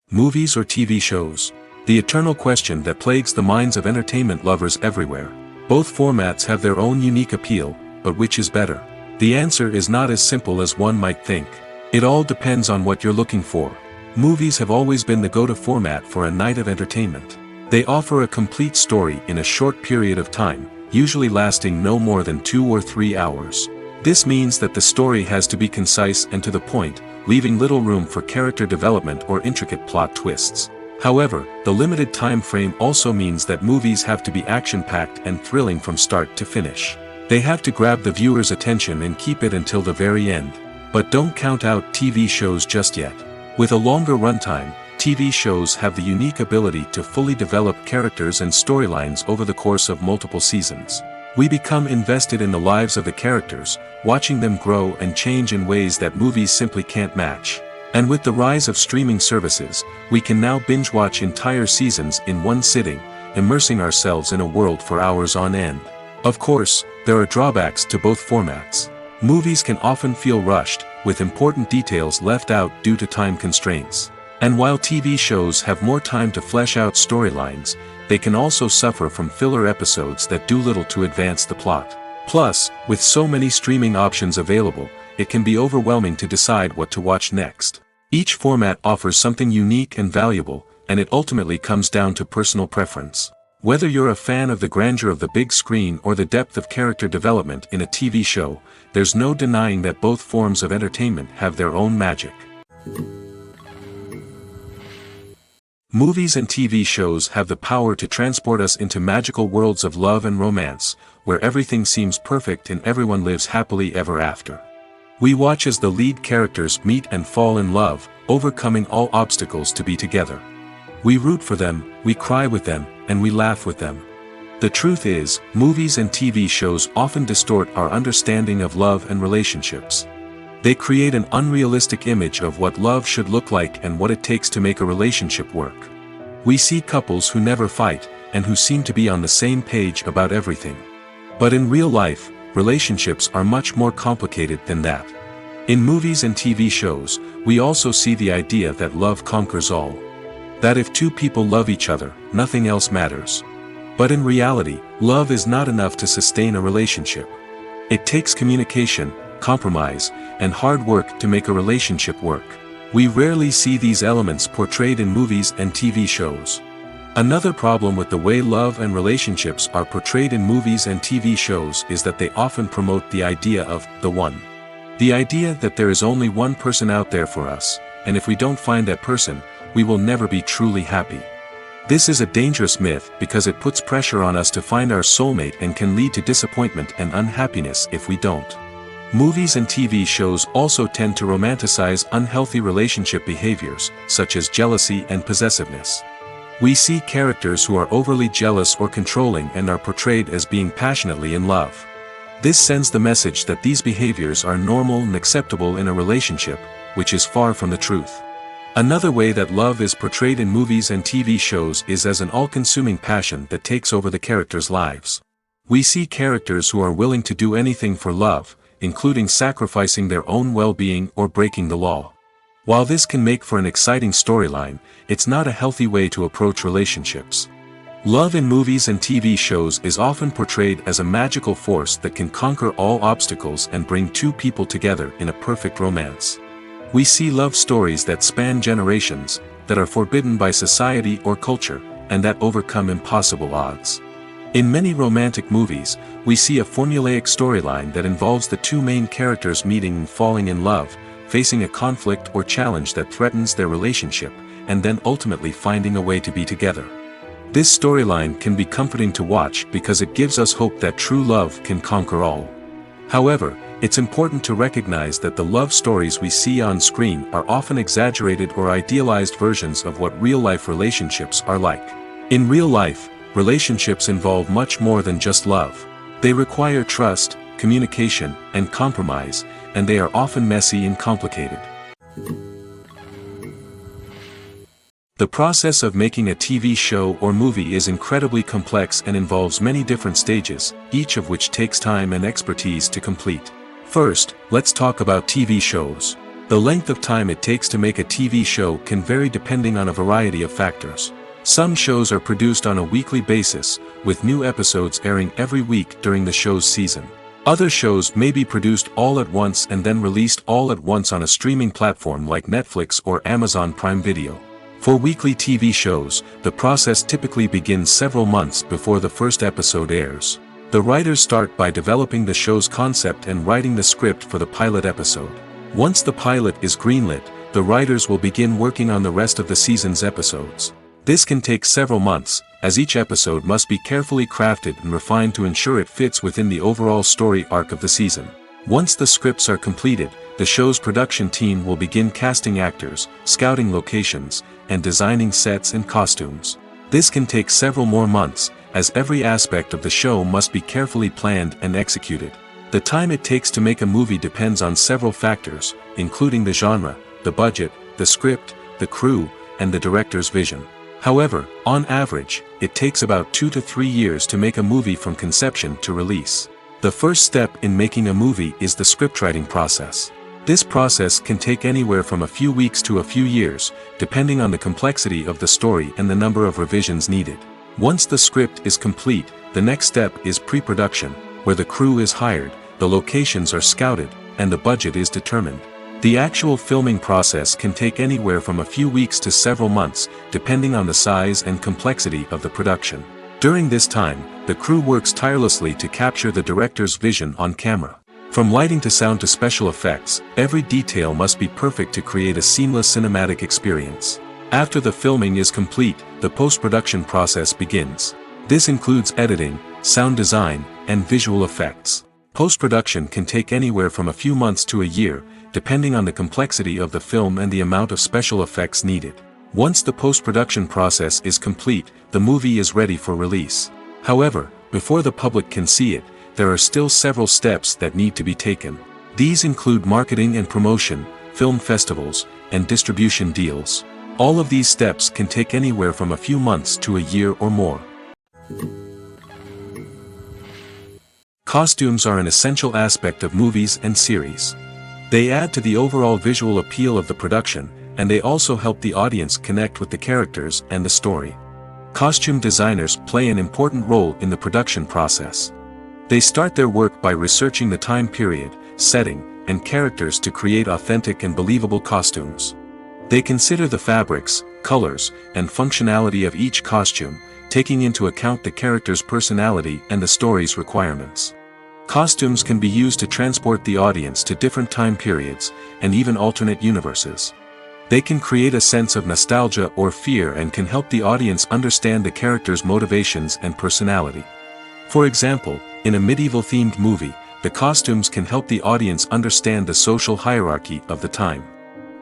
Movies or TV shows? The eternal question that plagues the minds of entertainment lovers everywhere. Both formats have their own unique appeal, but which is better? The answer is not as simple as one might think. It all depends on what you're looking for. Movies have always been the go-to format for a night of entertainment. They offer a complete story in a short period of time, usually lasting no more than 2 or 3 hours. This means that the story has to be concise and to the point, leaving little room for character development or intricate plot twists. However, the limited time frame also means that movies have to be action-packed and thrilling from start to finish. They have to grab the viewer's attention and keep it until the very end. But don't count out TV shows just yet. With a longer runtime, TV shows have the unique ability to fully develop characters and storylines over the course of multiple seasons. We become invested in the lives of the characters, watching them grow and change in ways that movies simply can't match. And with the rise of streaming services, we can now binge-watch entire seasons in one sitting, immersing ourselves in a world for hours on end. Of course, there are drawbacks to both formats. Movies can often feel rushed, with important details left out due to time constraints. And while TV shows have more time to flesh out storylines, they can also suffer from filler episodes that do little to advance the plot. Plus, with so many streaming options available, it can be overwhelming to decide what to watch next. Each format offers something unique and valuable, and it ultimately comes down to personal preference. Whether you're a fan of the grandeur of the big screen or the depth of character development in a TV show, there's no denying that both forms of entertainment have their own magic. Movies and TV shows have the power to transport us into magical worlds of love and romance, where everything seems perfect and everyone lives happily ever after. We watch as the lead characters meet and fall in love, overcoming all obstacles to be together. We root for them, we cry with them, and we laugh with them. The truth is, movies and TV shows often distort our understanding of love and relationships. They create an unrealistic image of what love should look like and what it takes to make a relationship work. We see couples who never fight, and who seem to be on the same page about everything. But in real life, relationships are much more complicated than that. In movies and TV shows, we also see the idea that love conquers all. That if two people love each other, nothing else matters. But in reality, love is not enough to sustain a relationship. It takes communication, compromise, and hard work to make a relationship work. We rarely see these elements portrayed in movies and TV shows. Another problem with the way love and relationships are portrayed in movies and TV shows is that they often promote the idea of the one. The idea that there is only one person out there for us, and if we don't find that person, we will never be truly happy. This is a dangerous myth because it puts pressure on us to find our soulmate and can lead to disappointment and unhappiness if we don't. Movies and TV shows also tend to romanticize unhealthy relationship behaviors, such as jealousy and possessiveness. We see characters who are overly jealous or controlling and are portrayed as being passionately in love. This sends the message that these behaviors are normal and acceptable in a relationship, which is far from the truth. Another way that love is portrayed in movies and TV shows is as an all-consuming passion that takes over the characters' lives. We see characters who are willing to do anything for love, including sacrificing their own well-being or breaking the law. While this can make for an exciting storyline, it's not a healthy way to approach relationships. Love in movies and TV shows is often portrayed as a magical force that can conquer all obstacles and bring two people together in a perfect romance. We see love stories that span generations, that are forbidden by society or culture, and that overcome impossible odds. In many romantic movies, we see a formulaic storyline that involves the two main characters meeting and falling in love, facing a conflict or challenge that threatens their relationship, and then ultimately finding a way to be together. This storyline can be comforting to watch because it gives us hope that true love can conquer all. However, it's important to recognize that the love stories we see on screen are often exaggerated or idealized versions of what real-life relationships are like. In real life, relationships involve much more than just love. They require trust, communication, and compromise, and they are often messy and complicated. The process of making a TV show or movie is incredibly complex and involves many different stages, each of which takes time and expertise to complete. First, let's talk about TV shows. The length of time it takes to make a TV show can vary depending on a variety of factors. Some shows are produced on a weekly basis, with new episodes airing every week during the show's season. Other shows may be produced all at once and then released all at once on a streaming platform like Netflix or Amazon Prime Video. For weekly TV shows, the process typically begins several months before the first episode airs. The writers start by developing the show's concept and writing the script for the pilot episode. Once the pilot is greenlit, the writers will begin working on the rest of the season's episodes. This can take several months, as each episode must be carefully crafted and refined to ensure it fits within the overall story arc of the season. Once the scripts are completed, the show's production team will begin casting actors, scouting locations, and designing sets and costumes. This can take several more months, as every aspect of the show must be carefully planned and executed. The time it takes to make a movie depends on several factors, including the genre, the budget, the script, the crew, and the director's vision. However, on average, it takes about 2 to 3 years to make a movie from conception to release. The first step in making a movie is the scriptwriting process. This process can take anywhere from a few weeks to a few years, depending on the complexity of the story and the number of revisions needed. Once the script is complete, the next step is pre-production, where the crew is hired, the locations are scouted, and the budget is determined. The actual filming process can take anywhere from a few weeks to several months, depending on the size and complexity of the production. During this time, the crew works tirelessly to capture the director's vision on camera. From lighting to sound to special effects, every detail must be perfect to create a seamless cinematic experience. After the filming is complete, the post-production process begins. This includes editing, sound design, and visual effects. Post-production can take anywhere from a few months to a year, depending on the complexity of the film and the amount of special effects needed. Once the post-production process is complete, the movie is ready for release. However, before the public can see it, there are still several steps that need to be taken. These include marketing and promotion, film festivals, and distribution deals. All of these steps can take anywhere from a few months to a year or more. Costumes are an essential aspect of movies and series. They add to the overall visual appeal of the production, and they also help the audience connect with the characters and the story. Costume designers play an important role in the production process. They start their work by researching the time period, setting, and characters to create authentic and believable costumes. They consider the fabrics, colors, and functionality of each costume, taking into account the character's personality and the story's requirements. Costumes can be used to transport the audience to different time periods, and even alternate universes. They can create a sense of nostalgia or fear and can help the audience understand the character's motivations and personality. For example, in a medieval-themed movie, the costumes can help the audience understand the social hierarchy of the time.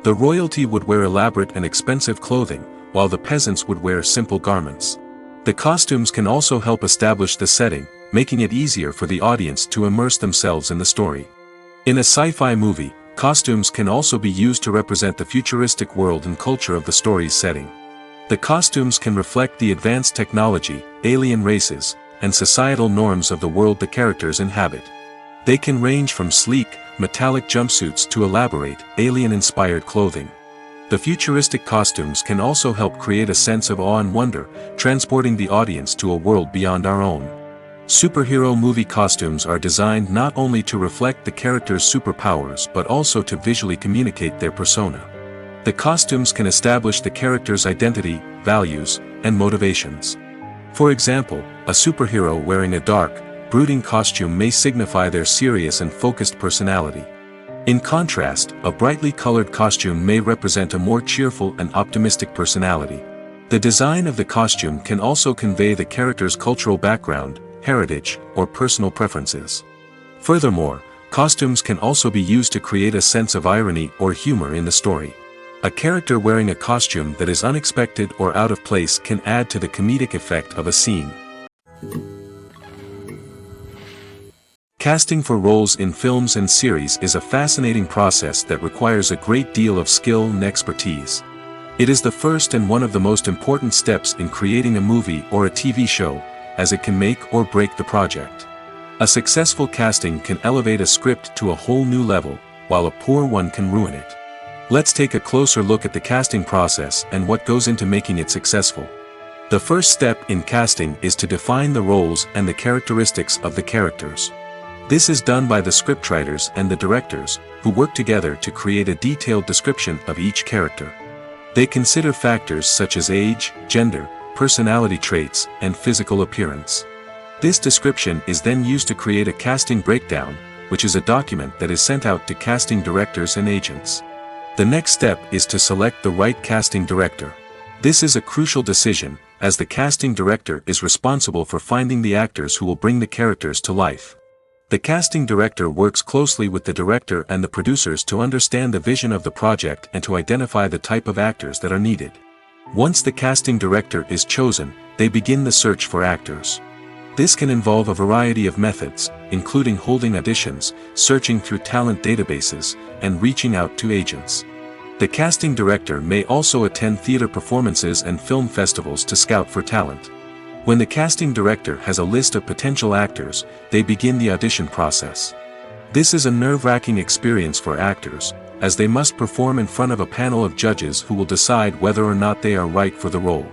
The royalty would wear elaborate and expensive clothing, while the peasants would wear simple garments. The costumes can also help establish the setting, making it easier for the audience to immerse themselves in the story. In a sci-fi movie, costumes can also be used to represent the futuristic world and culture of the story's setting. The costumes can reflect the advanced technology, alien races, and societal norms of the world the characters inhabit. They can range from sleek, metallic jumpsuits to elaborate, alien-inspired clothing. The futuristic costumes can also help create a sense of awe and wonder, transporting the audience to a world beyond our own. Superhero movie costumes are designed not only to reflect the character's superpowers but also to visually communicate their persona. The costumes can establish the character's identity, values, and motivations. For example, a superhero wearing a dark, brooding costume may signify their serious and focused personality. In contrast, a brightly colored costume may represent a more cheerful and optimistic personality. The design of the costume can also convey the character's cultural background, heritage, or personal preferences. Furthermore, costumes can also be used to create a sense of irony or humor in the story. A character wearing a costume that is unexpected or out of place can add to the comedic effect of a scene. Casting for roles in films and series is a fascinating process that requires a great deal of skill and expertise. It is the first and one of the most important steps in creating a movie or a TV show, as it can make or break the project. A successful casting can elevate a script to a whole new level, while a poor one can ruin it. Let's take a closer look at the casting process and what goes into making it successful. The first step in casting is to define the roles and the characteristics of the characters. This is done by the scriptwriters and the directors, who work together to create a detailed description of each character. They consider factors such as age, gender, personality traits, and physical appearance. This description is then used to create a casting breakdown, which is a document that is sent out to casting directors and agents. The next step is to select the right casting director. This is a crucial decision, as the casting director is responsible for finding the actors who will bring the characters to life. The casting director works closely with the director and the producers to understand the vision of the project and to identify the type of actors that are needed. Once the casting director is chosen, they begin the search for actors. This can involve a variety of methods, including holding auditions, searching through talent databases, and reaching out to agents. The casting director may also attend theater performances and film festivals to scout for talent. When the casting director has a list of potential actors, they begin the audition process. This is a nerve-wracking experience for actors, as they must perform in front of a panel of judges who will decide whether or not they are right for the role.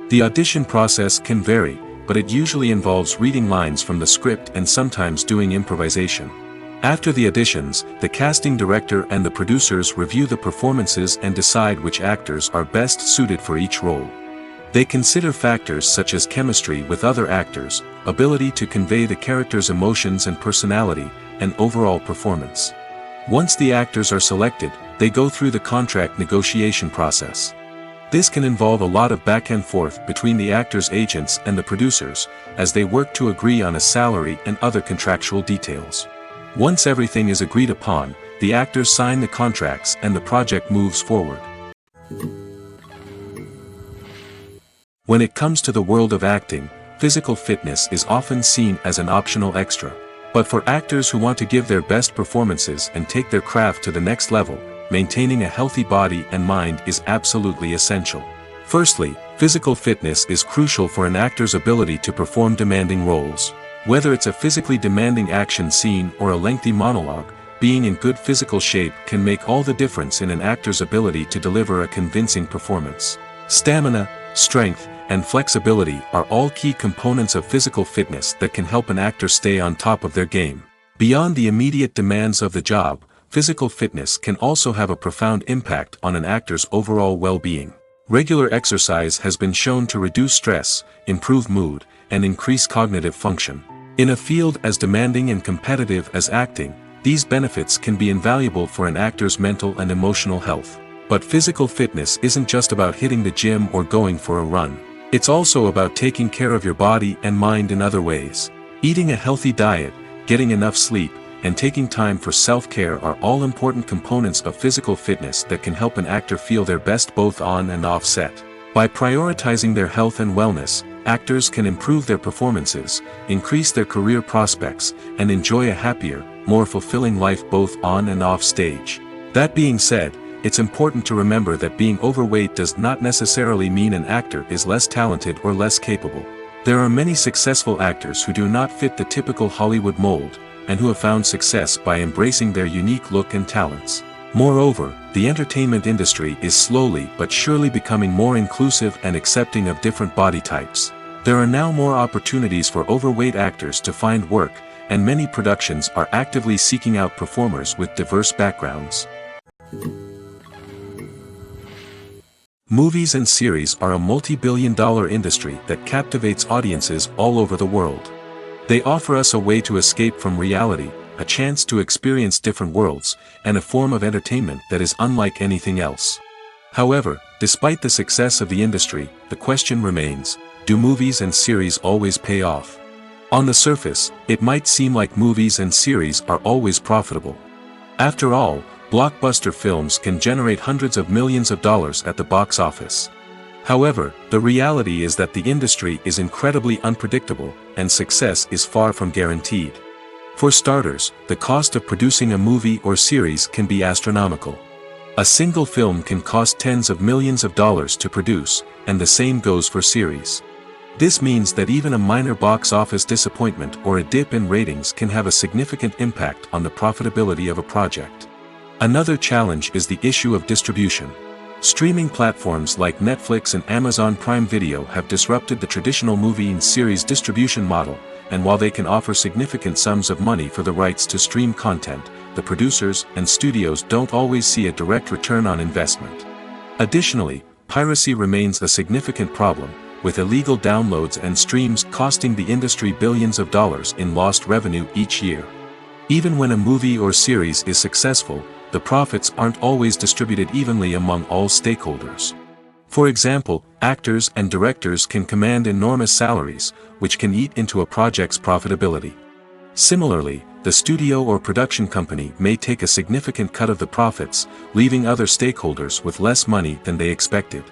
The audition process can vary, but it usually involves reading lines from the script and sometimes doing improvisation. After the auditions, the casting director and the producers review the performances and decide which actors are best suited for each role. They consider factors such as chemistry with other actors, ability to convey the character's emotions and personality, and overall performance. Once the actors are selected, they go through the contract negotiation process. This can involve a lot of back and forth between the actors' agents and the producers, as they work to agree on a salary and other contractual details. Once everything is agreed upon, the actors sign the contracts and the project moves forward. When it comes to the world of acting, physical fitness is often seen as an optional extra. But for actors who want to give their best performances and take their craft to the next level, maintaining a healthy body and mind is absolutely essential. Firstly, physical fitness is crucial for an actor's ability to perform demanding roles. Whether it's a physically demanding action scene or a lengthy monologue, being in good physical shape can make all the difference in an actor's ability to deliver a convincing performance. Stamina, strength, and flexibility are all key components of physical fitness that can help an actor stay on top of their game. Beyond the immediate demands of the job, physical fitness can also have a profound impact on an actor's overall well-being. Regular exercise has been shown to reduce stress, improve mood, and increase cognitive function. In a field as demanding and competitive as acting, these benefits can be invaluable for an actor's mental and emotional health. But physical fitness isn't just about hitting the gym or going for a run. It's also about taking care of your body and mind in other ways. Eating a healthy diet, getting enough sleep, and taking time for self-care are all important components of physical fitness that can help an actor feel their best both on and off set. By prioritizing their health and wellness, actors can improve their performances, increase their career prospects, and enjoy a happier, more fulfilling life both on and off stage. That being said, it's important to remember that being overweight does not necessarily mean an actor is less talented or less capable. There are many successful actors who do not fit the typical Hollywood mold, and who have found success by embracing their unique look and talents. Moreover, the entertainment industry is slowly but surely becoming more inclusive and accepting of different body types. There are now more opportunities for overweight actors to find work, and many productions are actively seeking out performers with diverse backgrounds. Movies and series are a multi-billion-dollar industry that captivates audiences all over the world. They offer us a way to escape from reality, a chance to experience different worlds, and a form of entertainment that is unlike anything else. However, despite the success of the industry, the question remains, do movies and series always pay off? On the surface, it might seem like movies and series are always profitable. After all, blockbuster films can generate hundreds of millions of dollars at the box office. However, the reality is that the industry is incredibly unpredictable, and success is far from guaranteed. For starters, the cost of producing a movie or series can be astronomical. A single film can cost tens of millions of dollars to produce, and the same goes for series. This means that even a minor box office disappointment or a dip in ratings can have a significant impact on the profitability of a project. Another challenge is the issue of distribution. Streaming platforms like Netflix and Amazon Prime Video have disrupted the traditional movie and series distribution model, and while they can offer significant sums of money for the rights to stream content, the producers and studios don't always see a direct return on investment. Additionally, piracy remains a significant problem, with illegal downloads and streams costing the industry billions of dollars in lost revenue each year. Even when a movie or series is successful, the profits aren't always distributed evenly among all stakeholders. For example, actors and directors can command enormous salaries, which can eat into a project's profitability. Similarly, the studio or production company may take a significant cut of the profits, leaving other stakeholders with less money than they expected.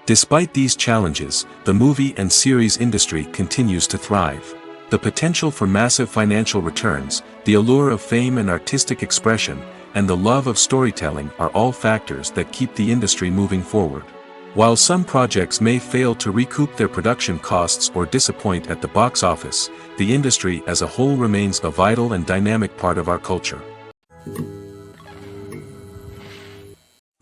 Despite these challenges, the movie and series industry continues to thrive. The potential for massive financial returns, the allure of fame and artistic expression, and the love of storytelling are all factors that keep the industry moving forward. While some projects may fail to recoup their production costs or disappoint at the box office, the industry as a whole remains a vital and dynamic part of our culture.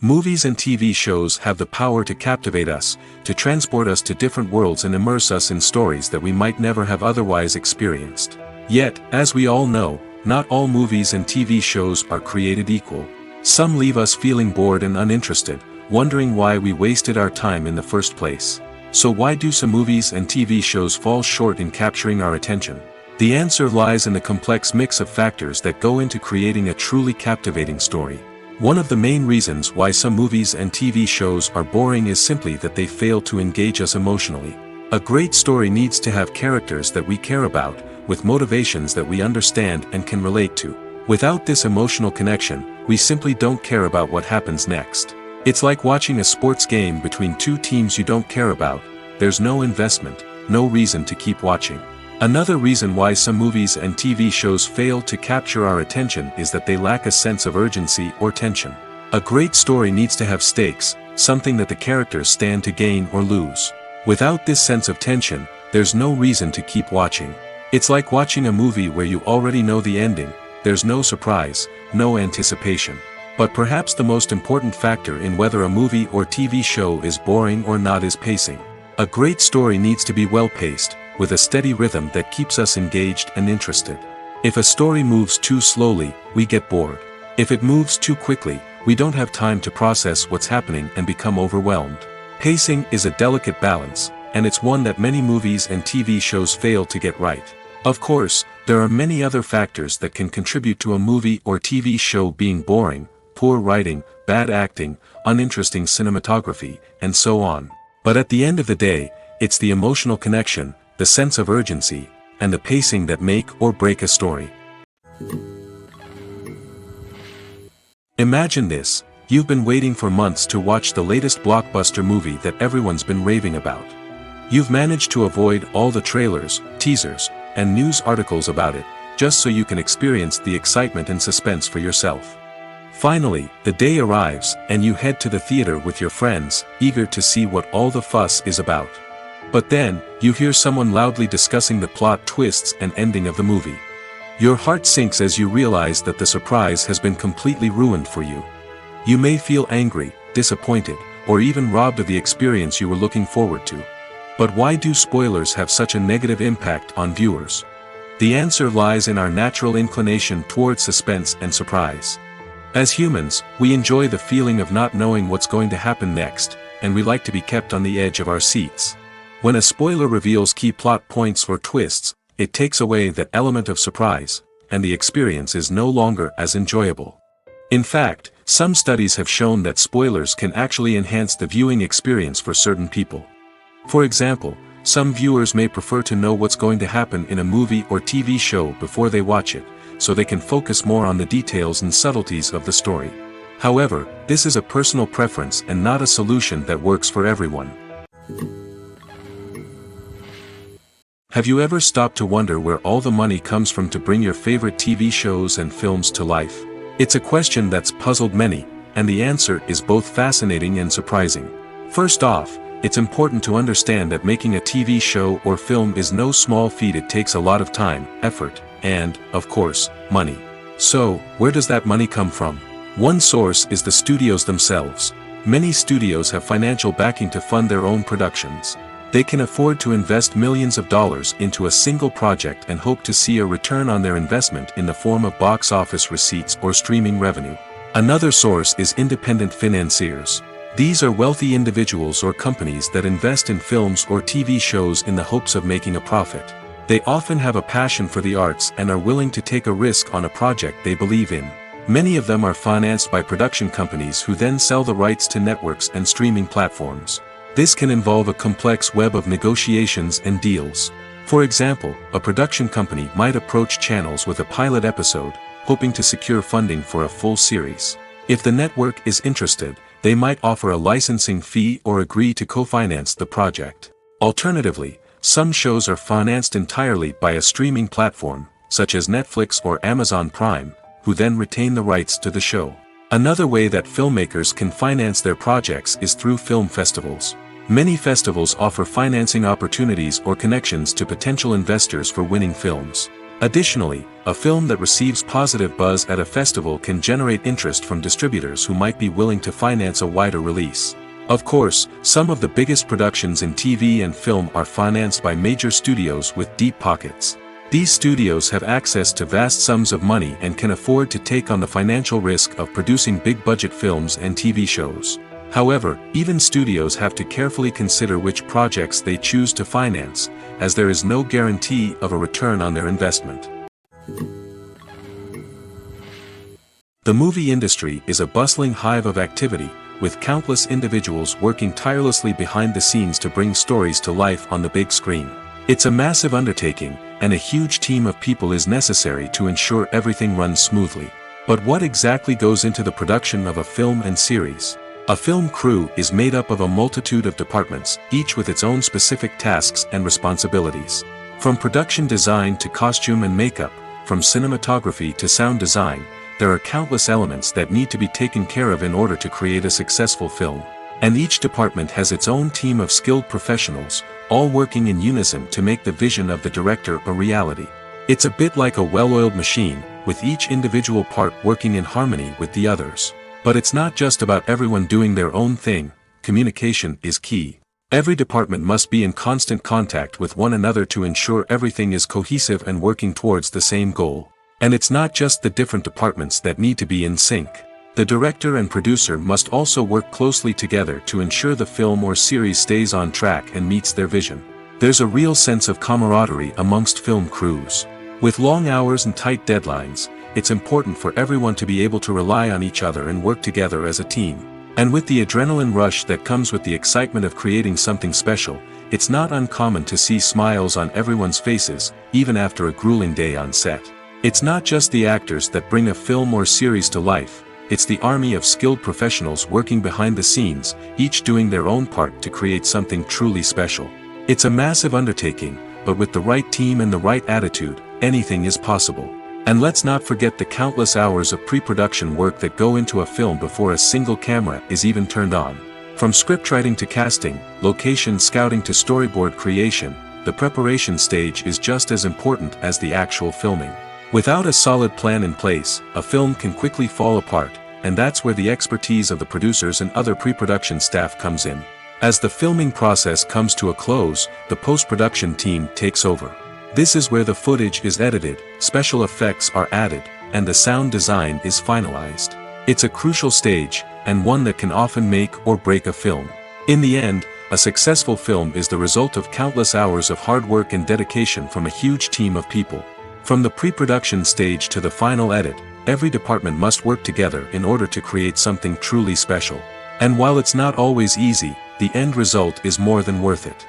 Movies and TV shows have the power to captivate us, to transport us to different worlds and immerse us in stories that we might never have otherwise experienced. Yet, as we all know, not all movies and TV shows are created equal. Some leave us feeling bored and uninterested, wondering why we wasted our time in the first place. So why do some movies and TV shows fall short in capturing our attention? The answer lies in the complex mix of factors that go into creating a truly captivating story. One of the main reasons why some movies and TV shows are boring is simply that they fail to engage us emotionally. A great story needs to have characters that we care about, with motivations that we understand and can relate to. Without this emotional connection, we simply don't care about what happens next. It's like watching a sports game between two teams you don't care about. There's no investment, no reason to keep watching. Another reason why some movies and TV shows fail to capture our attention is that they lack a sense of urgency or tension. A great story needs to have stakes, something that the characters stand to gain or lose. Without this sense of tension, there's no reason to keep watching. It's like watching a movie where you already know the ending. There's no surprise, no anticipation. But perhaps the most important factor in whether a movie or TV show is boring or not is pacing. A great story needs to be well-paced, with a steady rhythm that keeps us engaged and interested. If a story moves too slowly, we get bored. If it moves too quickly, we don't have time to process what's happening and become overwhelmed. Pacing is a delicate balance, and it's one that many movies and TV shows fail to get right. Of course, there are many other factors that can contribute to a movie or TV show being boring: poor writing, bad acting, uninteresting cinematography, and so on. But at the end of the day, it's the emotional connection, the sense of urgency, and the pacing that make or break a story. Imagine this: You've been waiting for months to watch the latest blockbuster movie that everyone's been raving about. You've managed to avoid all the trailers, teasers, and news articles about it, just so you can experience the excitement and suspense for yourself. Finally, the day arrives, and you head to the theater with your friends, eager to see what all the fuss is about. But then, you hear someone loudly discussing the plot twists and ending of the movie. Your heart sinks as you realize that the surprise has been completely ruined for you. You may feel angry, disappointed, or even robbed of the experience you were looking forward to. But why do spoilers have such a negative impact on viewers? The answer lies in our natural inclination toward suspense and surprise. As humans, we enjoy the feeling of not knowing what's going to happen next, and we like to be kept on the edge of our seats. When a spoiler reveals key plot points or twists, it takes away that element of surprise, and the experience is no longer as enjoyable. In fact, some studies have shown that spoilers can actually enhance the viewing experience for certain people. For example, some viewers may prefer to know what's going to happen in a movie or TV show before they watch it, so they can focus more on the details and subtleties of the story. However, this is a personal preference and not a solution that works for everyone. Have you ever stopped to wonder where all the money comes from to bring your favorite TV shows and films to life? It's a question that's puzzled many, and the answer is both fascinating and surprising. First off, it's important to understand that making a TV show or film is no small feat. It takes a lot of time, effort, and, of course, money. So, where does that money come from? One source is the studios themselves. Many studios have financial backing to fund their own productions. They can afford to invest millions of dollars into a single project and hope to see a return on their investment in the form of box office receipts or streaming revenue. Another source is independent financiers. These are wealthy individuals or companies that invest in films or TV shows in the hopes of making a profit. They often have a passion for the arts and are willing to take a risk on a project they believe in. Many of them are financed by production companies who then sell the rights to networks and streaming platforms. This can involve a complex web of negotiations and deals. For example, a production company might approach channels with a pilot episode, hoping to secure funding for a full series. If the network is interested, they might offer a licensing fee or agree to co-finance the project. Alternatively, some shows are financed entirely by a streaming platform, such as Netflix or Amazon Prime, who then retain the rights to the show. Another way that filmmakers can finance their projects is through film festivals. Many festivals offer financing opportunities or connections to potential investors for winning films. Additionally, a film that receives positive buzz at a festival can generate interest from distributors who might be willing to finance a wider release. Of course, some of the biggest productions in TV and film are financed by major studios with deep pockets. These studios have access to vast sums of money and can afford to take on the financial risk of producing big-budget films and TV shows. However, even studios have to carefully consider which projects they choose to finance, as there is no guarantee of a return on their investment. The movie industry is a bustling hive of activity, with countless individuals working tirelessly behind the scenes to bring stories to life on the big screen. It's a massive undertaking, and a huge team of people is necessary to ensure everything runs smoothly. But what exactly goes into the production of a film and series? A film crew is made up of a multitude of departments, each with its own specific tasks and responsibilities. From production design to costume and makeup, from cinematography to sound design, there are countless elements that need to be taken care of in order to create a successful film. And each department has its own team of skilled professionals, all working in unison to make the vision of the director a reality. It's a bit like a well-oiled machine, with each individual part working in harmony with the others. But it's not just about everyone doing their own thing. Communication is key. Every department must be in constant contact with one another to ensure everything is cohesive and working towards the same goal. And it's not just the different departments that need to be in sync. The director and producer must also work closely together to ensure the film or series stays on track and meets their vision. There's a real sense of camaraderie amongst film crews. With long hours and tight deadlines, it's important for everyone to be able to rely on each other and work together as a team. And with the adrenaline rush that comes with the excitement of creating something special, it's not uncommon to see smiles on everyone's faces, even after a grueling day on set. It's not just the actors that bring a film or series to life. it's the army of skilled professionals working behind the scenes, each doing their own part to create something truly special. It's a massive undertaking, but with the right team and the right attitude, anything is possible. And let's not forget the countless hours of pre-production work that go into a film before a single camera is even turned on. From scriptwriting to casting, location scouting to storyboard creation, the preparation stage is just as important as the actual filming. Without a solid plan in place, a film can quickly fall apart, and that's where the expertise of the producers and other pre-production staff comes in. As the filming process comes to a close, the post-production team takes over. This is where the footage is edited, special effects are added, and the sound design is finalized. It's a crucial stage, and one that can often make or break a film. In the end, a successful film is the result of countless hours of hard work and dedication from a huge team of people. From the pre-production stage to the final edit, every department must work together in order to create something truly special. And while it's not always easy, the end result is more than worth it.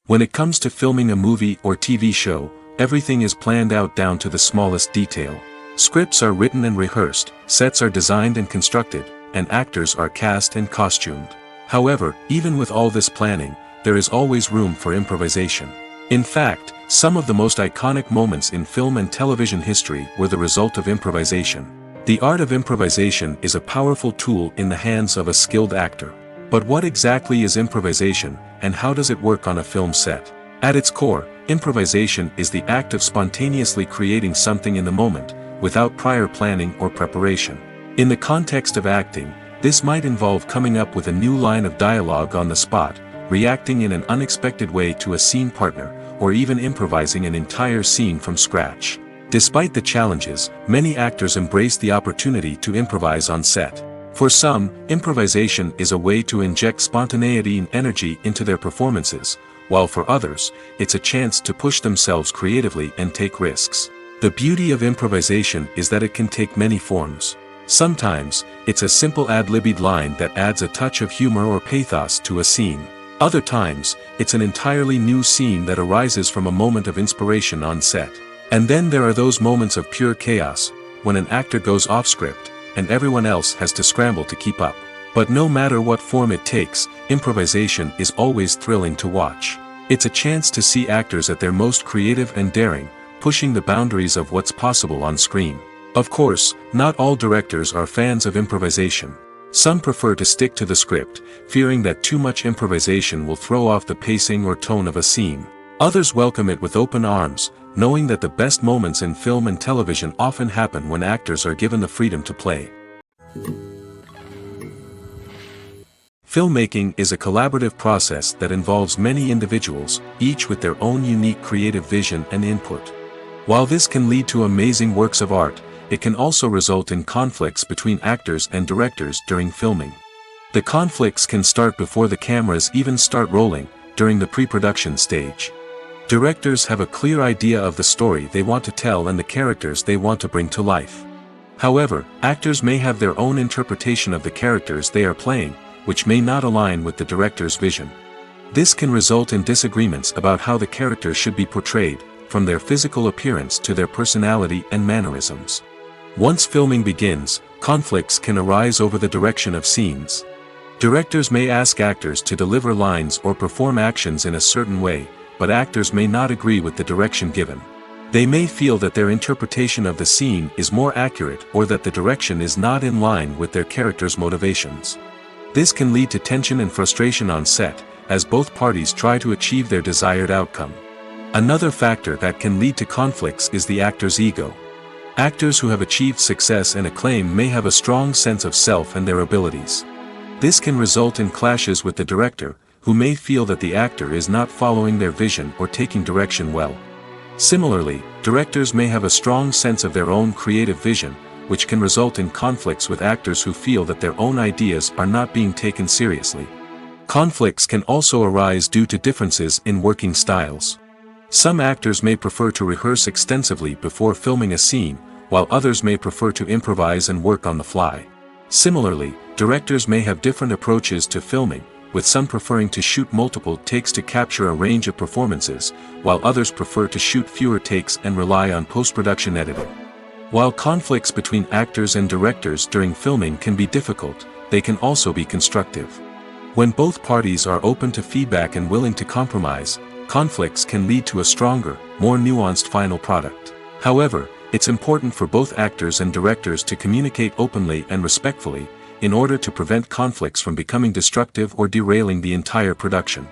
When it comes to filming a movie or TV show, everything is planned out down to the smallest detail. Scripts are written and rehearsed, sets are designed and constructed, and actors are cast and costumed. However, even with all this planning, there is always room for improvisation. In fact, some of the most iconic moments in film and television history were the result of improvisation. The art of improvisation is a powerful tool in the hands of a skilled actor. But what exactly is improvisation, and how does it work on a film set? At its core, improvisation is the act of spontaneously creating something in the moment, without prior planning or preparation. In the context of acting, this might involve coming up with a new line of dialogue on the spot, reacting in an unexpected way to a scene partner, or even improvising an entire scene from scratch. Despite the challenges, many actors embrace the opportunity to improvise on set. For some, improvisation is a way to inject spontaneity and energy into their performances, while for others, it's a chance to push themselves creatively and take risks. The beauty of improvisation is that it can take many forms. Sometimes, it's a simple ad-libbed line that adds a touch of humor or pathos to a scene. Other times, it's an entirely new scene that arises from a moment of inspiration on set. And then there are those moments of pure chaos, when an actor goes off script, and everyone else has to scramble to keep up. But no matter what form it takes, improvisation is always thrilling to watch. It's a chance to see actors at their most creative and daring, pushing the boundaries of what's possible on screen. Of course, not all directors are fans of improvisation. Some prefer to stick to the script, fearing that too much improvisation will throw off the pacing or tone of a scene. Others welcome it with open arms, knowing that the best moments in film and television often happen when actors are given the freedom to play. Filmmaking is a collaborative process that involves many individuals, each with their own unique creative vision and input. While this can lead to amazing works of art, it can also result in conflicts between actors and directors during filming. The conflicts can start before the cameras even start rolling, during the pre-production stage. Directors have a clear idea of the story they want to tell and the characters they want to bring to life. However, actors may have their own interpretation of the characters they are playing, which may not align with the director's vision. This can result in disagreements about how the characters should be portrayed, from their physical appearance to their personality and mannerisms. Once filming begins, conflicts can arise over the direction of scenes. Directors may ask actors to deliver lines or perform actions in a certain way, but actors may not agree with the direction given. They may feel that their interpretation of the scene is more accurate or that the direction is not in line with their character's motivations. This can lead to tension and frustration on set, as both parties try to achieve their desired outcome. Another factor that can lead to conflicts is the actor's ego. Actors who have achieved success and acclaim may have a strong sense of self and their abilities. This can result in clashes with the director, who may feel that the actor is not following their vision or taking direction well. Similarly, directors may have a strong sense of their own creative vision, which can result in conflicts with actors who feel that their own ideas are not being taken seriously. Conflicts can also arise due to differences in working styles. Some actors may prefer to rehearse extensively before filming a scene, while others may prefer to improvise and work on the fly. Similarly, directors may have different approaches to filming, with some preferring to shoot multiple takes to capture a range of performances, while others prefer to shoot fewer takes and rely on post-production editing. While conflicts between actors and directors during filming can be difficult, they can also be constructive. When both parties are open to feedback and willing to compromise, conflicts can lead to a stronger, more nuanced final product. However, it's important for both actors and directors to communicate openly and respectfully, in order to prevent conflicts from becoming destructive or derailing the entire production.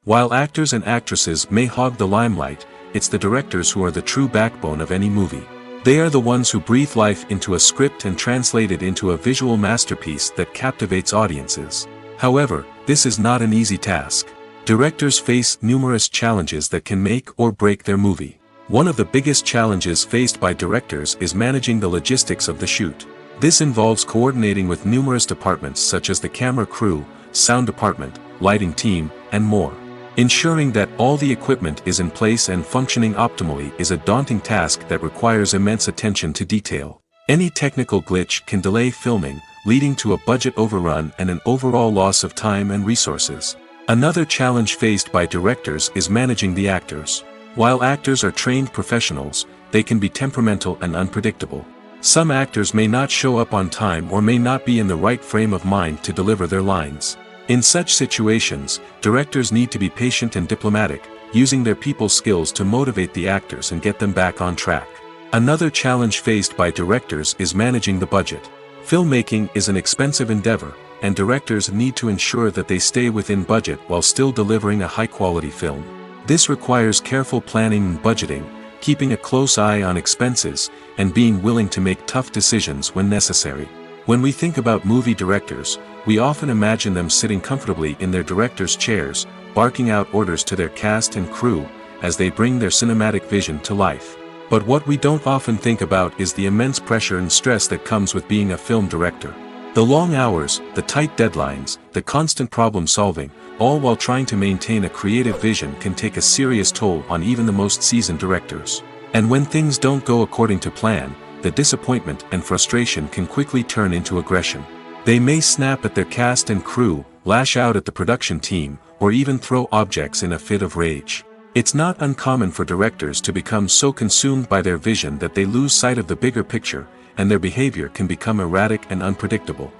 While actors and actresses may hog the limelight, it's the directors who are the true backbone of any movie. They are the ones who breathe life into a script and translate it into a visual masterpiece that captivates audiences. However, this is not an easy task. Directors face numerous challenges that can make or break their movie. One of the biggest challenges faced by directors is managing the logistics of the shoot. This involves coordinating with numerous departments such as the camera crew, sound department, lighting team, and more. Ensuring that all the equipment is in place and functioning optimally is a daunting task that requires immense attention to detail. Any technical glitch can delay filming, leading to a budget overrun and an overall loss of time and resources. Another challenge faced by directors is managing the actors. While actors are trained professionals, they can be temperamental and unpredictable. Some actors may not show up on time or may not be in the right frame of mind to deliver their lines. In such situations, directors need to be patient and diplomatic, using their people skills to motivate the actors and get them back on track. Another challenge faced by directors is managing the budget. Filmmaking is an expensive endeavor, and directors need to ensure that they stay within budget while still delivering a high-quality film. This requires careful planning and budgeting, keeping a close eye on expenses, and being willing to make tough decisions when necessary. When we think about movie directors, we often imagine them sitting comfortably in their director's chairs, barking out orders to their cast and crew, as they bring their cinematic vision to life. But what we don't often think about is the immense pressure and stress that comes with being a film director. The long hours, the tight deadlines, the constant problem solving, all while trying to maintain a creative vision can take a serious toll on even the most seasoned directors. And when things don't go according to plan, the disappointment and frustration can quickly turn into aggression. They may snap at their cast and crew, lash out at the production team, or even throw objects in a fit of rage. It's not uncommon for directors to become so consumed by their vision that they lose sight of the bigger picture, and their behavior can become erratic and unpredictable.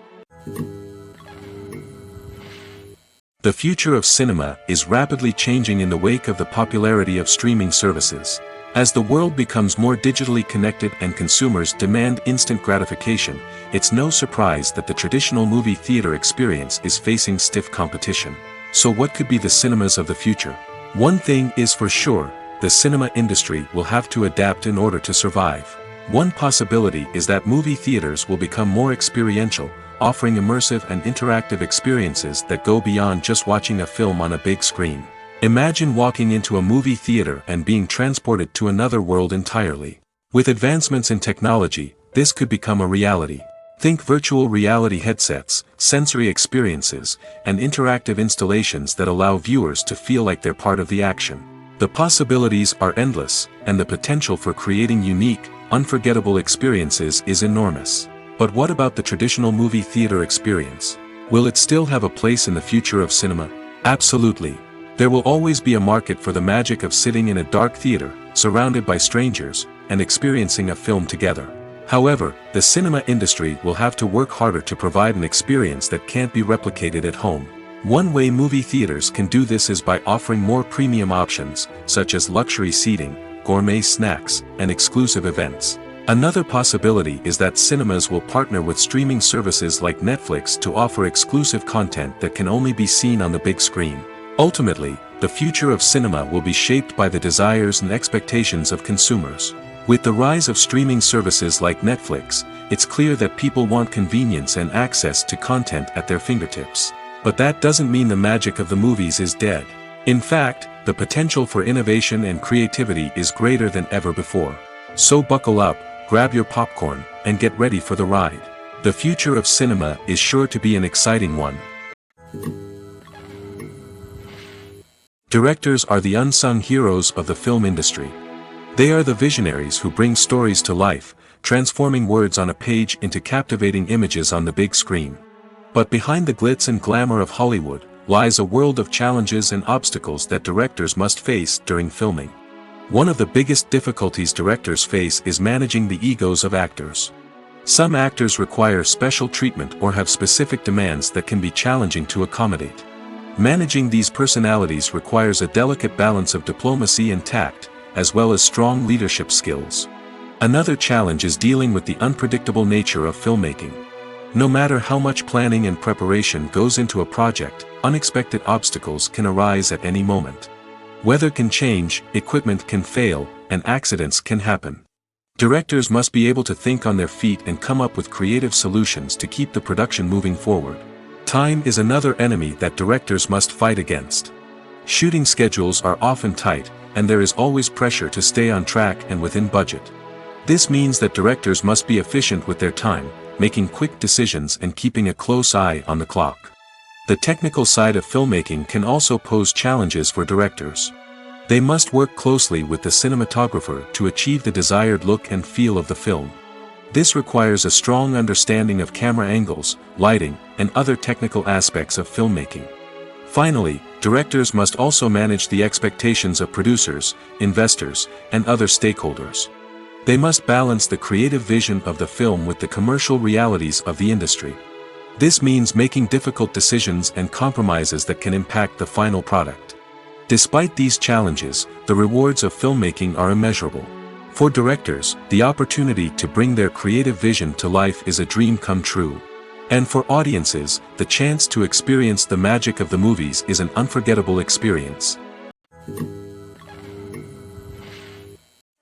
The future of cinema is rapidly changing in the wake of the popularity of streaming services. As the world becomes more digitally connected and consumers demand instant gratification, it's no surprise that the traditional movie theater experience is facing stiff competition. So what could be the cinemas of the future? One thing is for sure, the cinema industry will have to adapt in order to survive. One possibility is that movie theaters will become more experiential, offering immersive and interactive experiences that go beyond just watching a film on a big screen. Imagine walking into a movie theater and being transported to another world entirely. With advancements in technology, this could become a reality. Think virtual reality headsets, sensory experiences, and interactive installations that allow viewers to feel like they're part of the action. The possibilities are endless, and the potential for creating unique, unforgettable experiences is enormous. But what about the traditional movie theater experience? Will it still have a place in the future of cinema? Absolutely. There will always be a market for the magic of sitting in a dark theater, surrounded by strangers, and experiencing a film together. However, the cinema industry will have to work harder to provide an experience that can't be replicated at home. One way movie theaters can do this is by offering more premium options, such as luxury seating, gourmet snacks, and exclusive events. Another possibility is that cinemas will partner with streaming services like Netflix to offer exclusive content that can only be seen on the big screen. Ultimately, the future of cinema will be shaped by the desires and expectations of consumers. With the rise of streaming services like Netflix, it's clear that people want convenience and access to content at their fingertips. But that doesn't mean the magic of the movies is dead. In fact, the potential for innovation and creativity is greater than ever before. So buckle up, grab your popcorn, and get ready for the ride. The future of cinema is sure to be an exciting one. Directors are the unsung heroes of the film industry. They are the visionaries who bring stories to life, transforming words on a page into captivating images on the big screen. But behind the glitz and glamour of Hollywood lies a world of challenges and obstacles that directors must face during filming. One of the biggest difficulties directors face is managing the egos of actors. Some actors require special treatment or have specific demands that can be challenging to accommodate. Managing these personalities requires a delicate balance of diplomacy and tact, as well as strong leadership skills. Another challenge is dealing with the unpredictable nature of filmmaking. No matter how much planning and preparation goes into a project, unexpected obstacles can arise at any moment. Weather can change, equipment can fail, and accidents can happen. Directors must be able to think on their feet and come up with creative solutions to keep the production moving forward. Time is another enemy that directors must fight against. Shooting schedules are often tight, and there is always pressure to stay on track and within budget. This means that directors must be efficient with their time, making quick decisions and keeping a close eye on the clock. The technical side of filmmaking can also pose challenges for directors. They must work closely with the cinematographer to achieve the desired look and feel of the film. This requires a strong understanding of camera angles, lighting, and other technical aspects of filmmaking. Finally, directors must also manage the expectations of producers, investors, and other stakeholders. They must balance the creative vision of the film with the commercial realities of the industry. This means making difficult decisions and compromises that can impact the final product. Despite these challenges, the rewards of filmmaking are immeasurable. For directors, the opportunity to bring their creative vision to life is a dream come true. And for audiences, the chance to experience the magic of the movies is an unforgettable experience.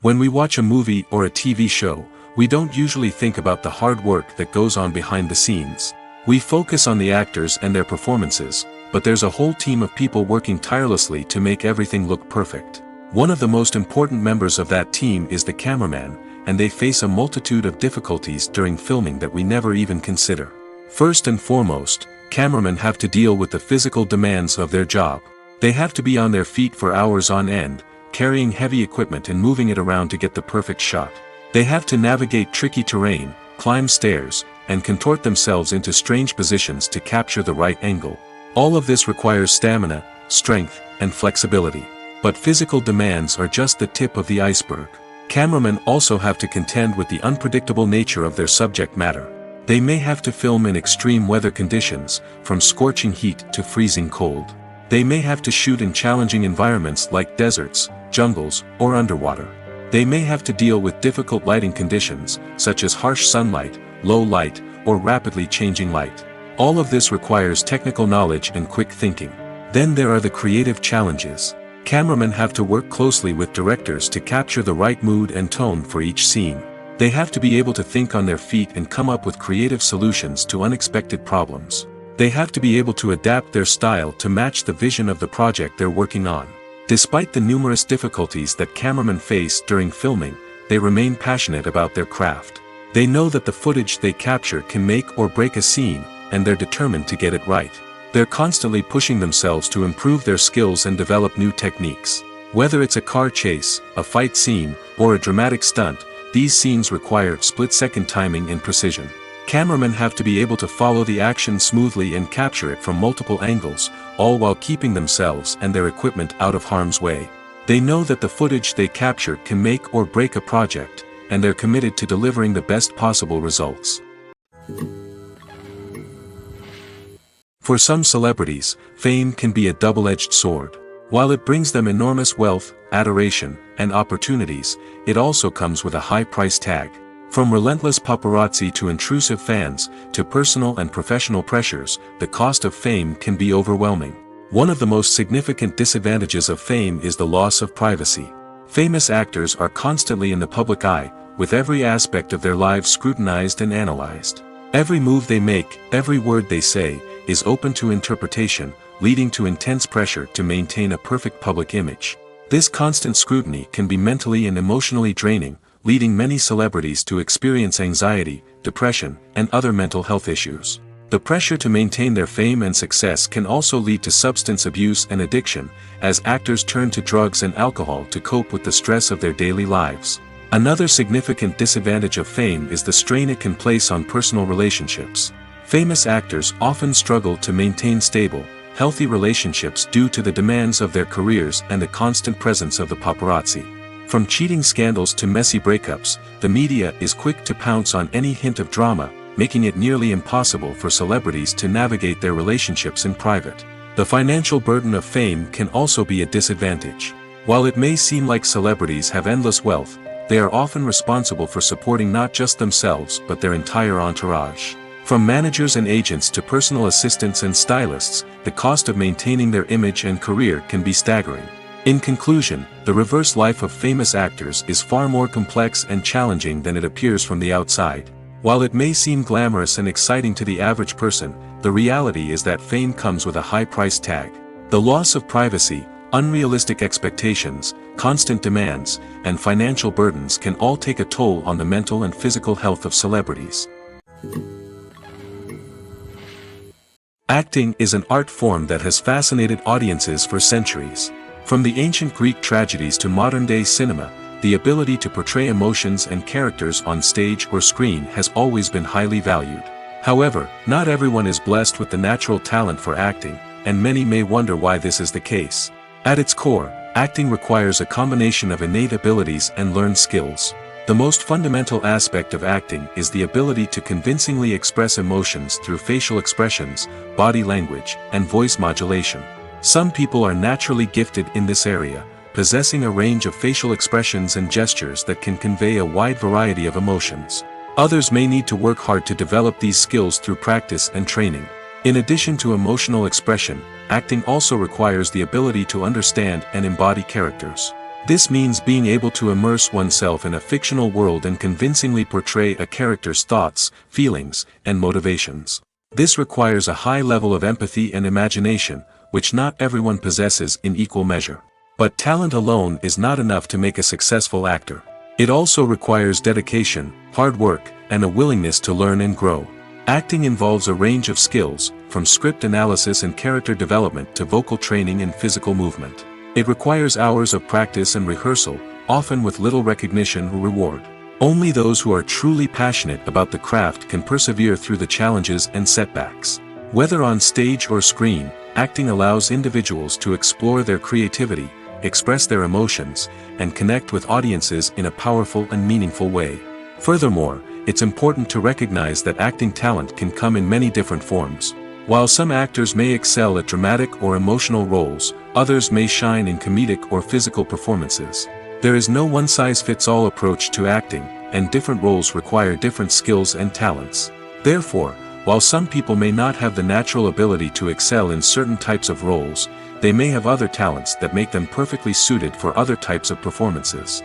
When we watch a movie or a TV show, we don't usually think about the hard work that goes on behind the scenes. We focus on the actors and their performances, but there's a whole team of people working tirelessly to make everything look perfect. One of the most important members of that team is the cameraman, and they face a multitude of difficulties during filming that we never even consider. First and foremost, cameramen have to deal with the physical demands of their job. They have to be on their feet for hours on end, carrying heavy equipment and moving it around to get the perfect shot. They have to navigate tricky terrain, climb stairs, and contort themselves into strange positions to capture the right angle. All of this requires stamina, strength, and flexibility. But physical demands are just the tip of the iceberg. Cameramen also have to contend with the unpredictable nature of their subject matter. They may have to film in extreme weather conditions, from scorching heat to freezing cold. They may have to shoot in challenging environments like deserts, jungles, or underwater. They may have to deal with difficult lighting conditions, such as harsh sunlight, low light, or rapidly changing light. All of this requires technical knowledge and quick thinking. Then there are the creative challenges. Cameramen have to work closely with directors to capture the right mood and tone for each scene. They have to be able to think on their feet and come up with creative solutions to unexpected problems. They have to be able to adapt their style to match the vision of the project they're working on. Despite the numerous difficulties that cameramen face during filming, they remain passionate about their craft. They know that the footage they capture can make or break a scene, and they're determined to get it right. They're constantly pushing themselves to improve their skills and develop new techniques. Whether it's a car chase, a fight scene, or a dramatic stunt, these scenes require split-second timing and precision. Cameramen have to be able to follow the action smoothly and capture it from multiple angles, all while keeping themselves and their equipment out of harm's way. They know that the footage they capture can make or break a project, and they're committed to delivering the best possible results. For some celebrities, fame can be a double-edged sword. While it brings them enormous wealth, adoration, and opportunities, it also comes with a high price tag. From relentless paparazzi to intrusive fans, to personal and professional pressures, the cost of fame can be overwhelming. One of the most significant disadvantages of fame is the loss of privacy. Famous actors are constantly in the public eye, with every aspect of their lives scrutinized and analyzed. Every move they make, every word they say, is open to interpretation, leading to intense pressure to maintain a perfect public image. This constant scrutiny can be mentally and emotionally draining, leading many celebrities to experience anxiety, depression, and other mental health issues. The pressure to maintain their fame and success can also lead to substance abuse and addiction, as actors turn to drugs and alcohol to cope with the stress of their daily lives. Another significant disadvantage of fame is the strain it can place on personal relationships. Famous actors often struggle to maintain stable, healthy relationships due to the demands of their careers and the constant presence of the paparazzi. From cheating scandals to messy breakups, the media is quick to pounce on any hint of drama, making it nearly impossible for celebrities to navigate their relationships in private. The financial burden of fame can also be a disadvantage. While it may seem like celebrities have endless wealth, they are often responsible for supporting not just themselves but their entire entourage. From managers and agents to personal assistants and stylists, the cost of maintaining their image and career can be staggering. In conclusion, the reverse life of famous actors is far more complex and challenging than it appears from the outside. While it may seem glamorous and exciting to the average person, the reality is that fame comes with a high price tag. The loss of privacy, unrealistic expectations, constant demands, and financial burdens can all take a toll on the mental and physical health of celebrities. Acting is an art form that has fascinated audiences for centuries. From the ancient Greek tragedies to modern-day cinema, the ability to portray emotions and characters on stage or screen has always been highly valued. However, not everyone is blessed with the natural talent for acting, and many may wonder why this is the case. At its core, acting requires a combination of innate abilities and learned skills. The most fundamental aspect of acting is the ability to convincingly express emotions through facial expressions, body language, and voice modulation. Some people are naturally gifted in this area, possessing a range of facial expressions and gestures that can convey a wide variety of emotions. Others may need to work hard to develop these skills through practice and training. In addition to emotional expression, acting also requires the ability to understand and embody characters. This means being able to immerse oneself in a fictional world and convincingly portray a character's thoughts, feelings, and motivations. This requires a high level of empathy and imagination, which not everyone possesses in equal measure. But talent alone is not enough to make a successful actor. It also requires dedication, hard work, and a willingness to learn and grow. Acting involves a range of skills, from script analysis and character development to vocal training and physical movement. It requires hours of practice and rehearsal, often with little recognition or reward. Only those who are truly passionate about the craft can persevere through the challenges and setbacks. Whether on stage or screen, acting allows individuals to explore their creativity, express their emotions, and connect with audiences in a powerful and meaningful way. Furthermore, it's important to recognize that acting talent can come in many different forms. While some actors may excel at dramatic or emotional roles, others may shine in comedic or physical performances. There is no one-size-fits-all approach to acting, and different roles require different skills and talents. Therefore, while some people may not have the natural ability to excel in certain types of roles, they may have other talents that make them perfectly suited for other types of performances.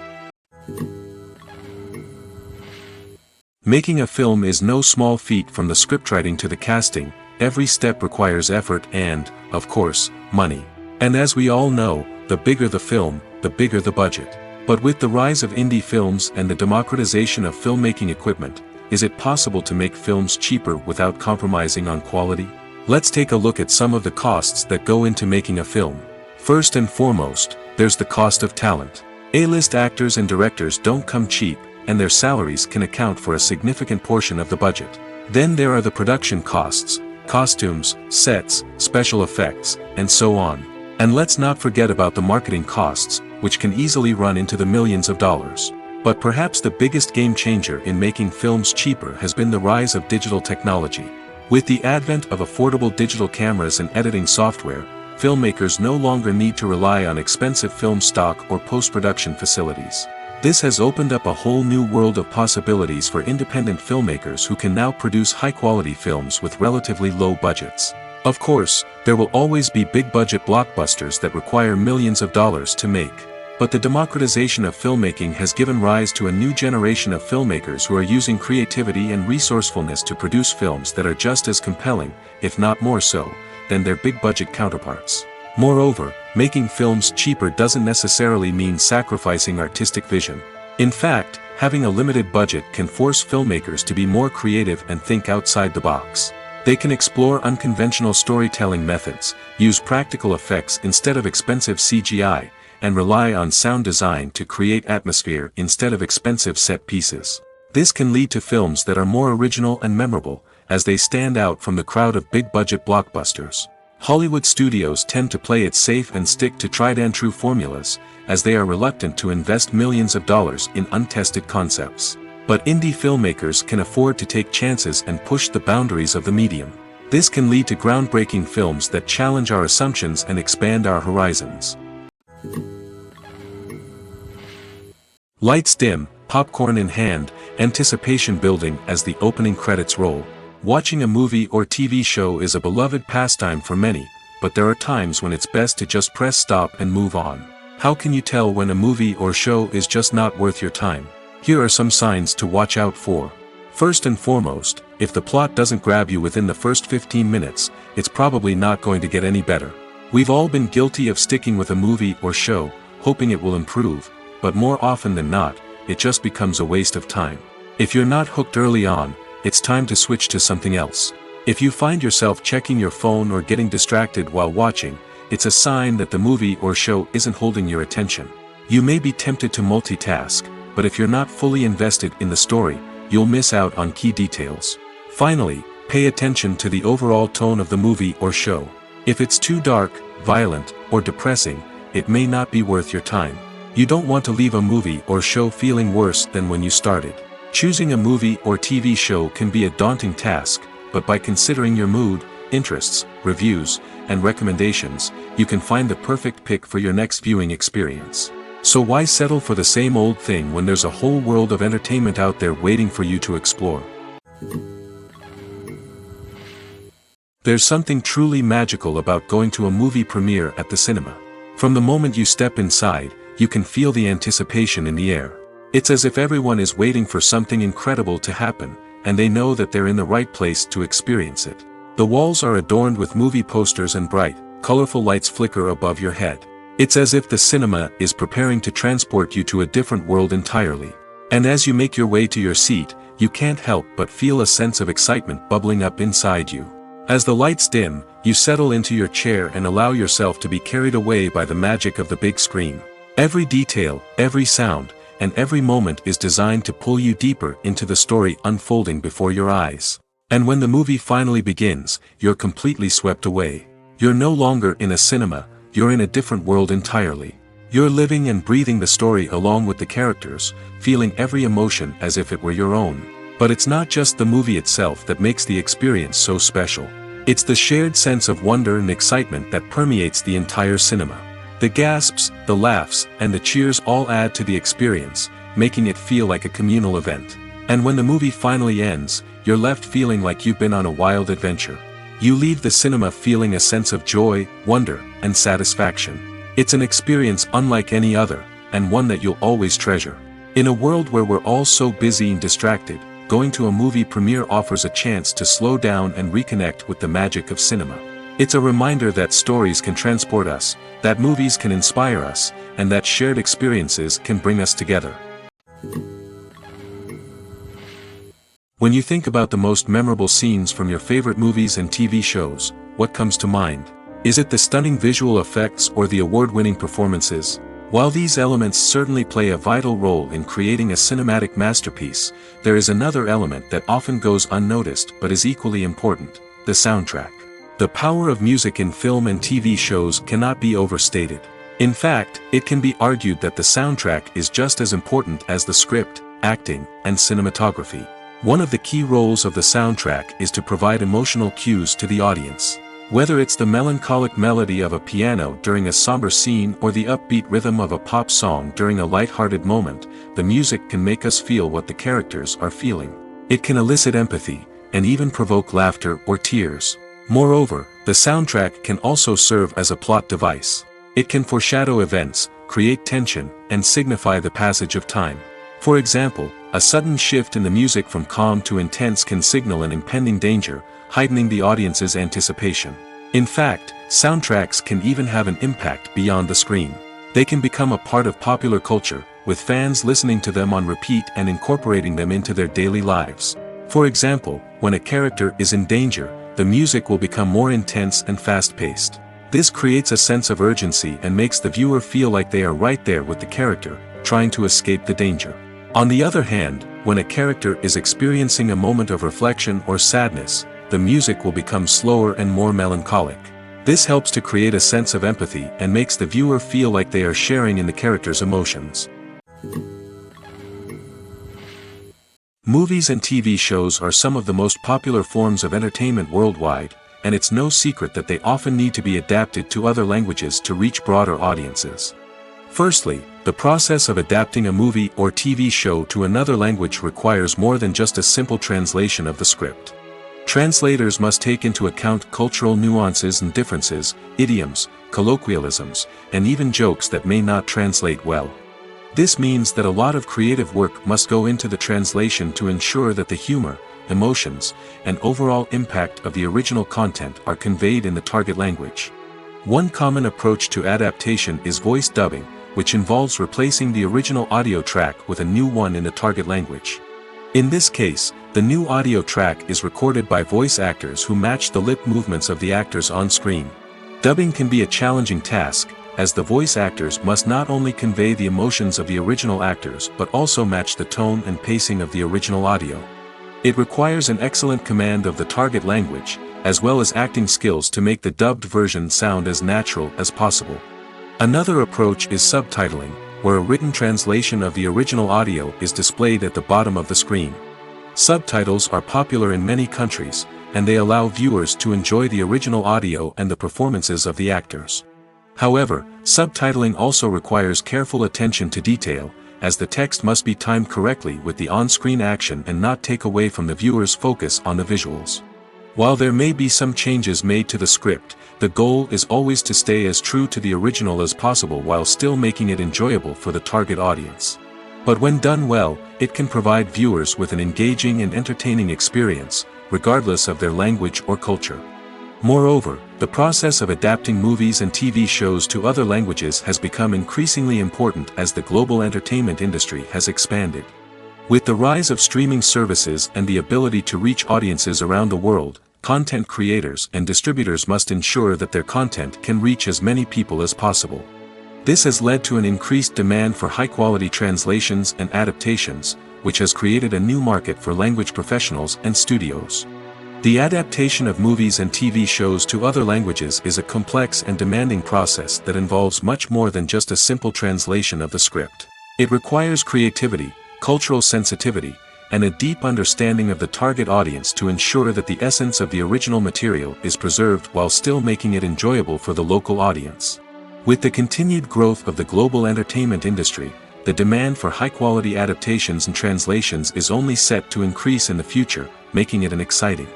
Making a film is no small feat. From the scriptwriting to the casting, every step requires effort and, of course, money. And as we all know, the bigger the film, the bigger the budget. But with the rise of indie films and the democratization of filmmaking equipment, is it possible to make films cheaper without compromising on quality? Let's take a look at some of the costs that go into making a film. First and foremost, there's the cost of talent. A-list actors and directors don't come cheap, and their salaries can account for a significant portion of the budget. Then there are the production costs, costumes, sets, special effects, and so on. And let's not forget about the marketing costs, which can easily run into the millions of dollars. But perhaps the biggest game changer in making films cheaper has been the rise of digital technology. With the advent of affordable digital cameras and editing software, filmmakers no longer need to rely on expensive film stock or post-production facilities. This has opened up a whole new world of possibilities for independent filmmakers who can now produce high-quality films with relatively low budgets. Of course, there will always be big-budget blockbusters that require millions of dollars to make. But the democratization of filmmaking has given rise to a new generation of filmmakers who are using creativity and resourcefulness to produce films that are just as compelling, if not more so, than their big-budget counterparts. Moreover, making films cheaper doesn't necessarily mean sacrificing artistic vision. In fact, having a limited budget can force filmmakers to be more creative and think outside the box. They can explore unconventional storytelling methods, use practical effects instead of expensive CGI, and rely on sound design to create atmosphere instead of expensive set pieces. This can lead to films that are more original and memorable, as they stand out from the crowd of big-budget blockbusters. Hollywood studios tend to play it safe and stick to tried-and-true formulas, as they are reluctant to invest millions of dollars in untested concepts. But indie filmmakers can afford to take chances and push the boundaries of the medium. This can lead to groundbreaking films that challenge our assumptions and expand our horizons. Lights dim, popcorn in hand, anticipation building as the opening credits roll. Watching a movie or TV show is a beloved pastime for many, but there are times when it's best to just press stop and move on. How can you tell when a movie or show is just not worth your time? Here are some signs to watch out for. First and foremost, if the plot doesn't grab you within the first 15 minutes, it's probably not going to get any better. We've all been guilty of sticking with a movie or show, hoping it will improve, but more often than not, it just becomes a waste of time. If you're not hooked early on, it's time to switch to something else. If you find yourself checking your phone or getting distracted while watching, it's a sign that the movie or show isn't holding your attention. You may be tempted to multitask, but if you're not fully invested in the story, you'll miss out on key details. Finally, pay attention to the overall tone of the movie or show. If it's too dark, violent, or depressing, it may not be worth your time. You don't want to leave a movie or show feeling worse than when you started. Choosing a movie or TV show can be a daunting task, but by considering your mood, interests, reviews, and recommendations, you can find the perfect pick for your next viewing experience. So why settle for the same old thing when there's a whole world of entertainment out there waiting for you to explore? There's something truly magical about going to a movie premiere at the cinema. From the moment you step inside, you can feel the anticipation in the air. It's as if everyone is waiting for something incredible to happen, and they know that they're in the right place to experience it. The walls are adorned with movie posters and bright, colorful lights flicker above your head. It's as if the cinema is preparing to transport you to a different world entirely. And as you make your way to your seat, you can't help but feel a sense of excitement bubbling up inside you. As the lights dim, you settle into your chair and allow yourself to be carried away by the magic of the big screen. Every detail, every sound, and every moment is designed to pull you deeper into the story unfolding before your eyes. And when the movie finally begins, you're completely swept away. You're no longer in a cinema, you're in a different world entirely. You're living and breathing the story along with the characters, feeling every emotion as if it were your own. But it's not just the movie itself that makes the experience so special. It's the shared sense of wonder and excitement that permeates the entire cinema. The gasps, the laughs, and the cheers all add to the experience, making it feel like a communal event. And when the movie finally ends, you're left feeling like you've been on a wild adventure. You leave the cinema feeling a sense of joy, wonder, and satisfaction. It's an experience unlike any other, and one that you'll always treasure. In a world where we're all so busy and distracted, going to a movie premiere offers a chance to slow down and reconnect with the magic of cinema. It's a reminder that stories can transport us, that movies can inspire us, and that shared experiences can bring us together. When you think about the most memorable scenes from your favorite movies and TV shows, what comes to mind? Is it the stunning visual effects or the award-winning performances? While these elements certainly play a vital role in creating a cinematic masterpiece, there is another element that often goes unnoticed but is equally important: the soundtrack. The power of music in film and TV shows cannot be overstated. In fact, it can be argued that the soundtrack is just as important as the script, acting, and cinematography. One of the key roles of the soundtrack is to provide emotional cues to the audience. Whether it's the melancholic melody of a piano during a somber scene or the upbeat rhythm of a pop song during a light-hearted moment, the music can make us feel what the characters are feeling. It can elicit empathy, and even provoke laughter or tears. Moreover, the soundtrack can also serve as a plot device. It can foreshadow events, create tension, and signify the passage of time. For example, a sudden shift in the music from calm to intense can signal an impending danger, heightening the audience's anticipation. In fact, soundtracks can even have an impact beyond the screen. They can become a part of popular culture, with fans listening to them on repeat and incorporating them into their daily lives. For example, when a character is in danger, the music will become more intense and fast-paced. This creates a sense of urgency and makes the viewer feel like they are right there with the character, trying to escape the danger. On the other hand, when a character is experiencing a moment of reflection or sadness, the music will become slower and more melancholic. This helps to create a sense of empathy and makes the viewer feel like they are sharing in the character's emotions. Movies and TV shows are some of the most popular forms of entertainment worldwide, and it's no secret that they often need to be adapted to other languages to reach broader audiences. Firstly, the process of adapting a movie or TV show to another language requires more than just a simple translation of the script. Translators must take into account cultural nuances and differences, idioms, colloquialisms, and even jokes that may not translate well. This means that a lot of creative work must go into the translation to ensure that the humor, emotions, and overall impact of the original content are conveyed in the target language. One common approach to adaptation is voice dubbing, which involves replacing the original audio track with a new one in the target language. In this case, the new audio track is recorded by voice actors who match the lip movements of the actors on screen. Dubbing can be a challenging task, as the voice actors must not only convey the emotions of the original actors but also match the tone and pacing of the original audio. It requires an excellent command of the target language, as well as acting skills to make the dubbed version sound as natural as possible. Another approach is subtitling, where a written translation of the original audio is displayed at the bottom of the screen. Subtitles are popular in many countries, and they allow viewers to enjoy the original audio and the performances of the actors. However, subtitling also requires careful attention to detail, as the text must be timed correctly with the on-screen action and not take away from the viewer's focus on the visuals. While there may be some changes made to the script, the goal is always to stay as true to the original as possible while still making it enjoyable for the target audience. But when done well, it can provide viewers with an engaging and entertaining experience, regardless of their language or culture. Moreover, the process of adapting movies and TV shows to other languages has become increasingly important as the global entertainment industry has expanded. With the rise of streaming services and the ability to reach audiences around the world, content creators and distributors must ensure that their content can reach as many people as possible. This has led to an increased demand for high-quality translations and adaptations, which has created a new market for language professionals and studios. The adaptation of movies and TV shows to other languages is a complex and demanding process that involves much more than just a simple translation of the script. It requires creativity, cultural sensitivity, and a deep understanding of the target audience to ensure that the essence of the original material is preserved while still making it enjoyable for the local audience. With the continued growth of the global entertainment industry, the demand for high-quality adaptations and translations is only set to increase in the future, making it an exciting.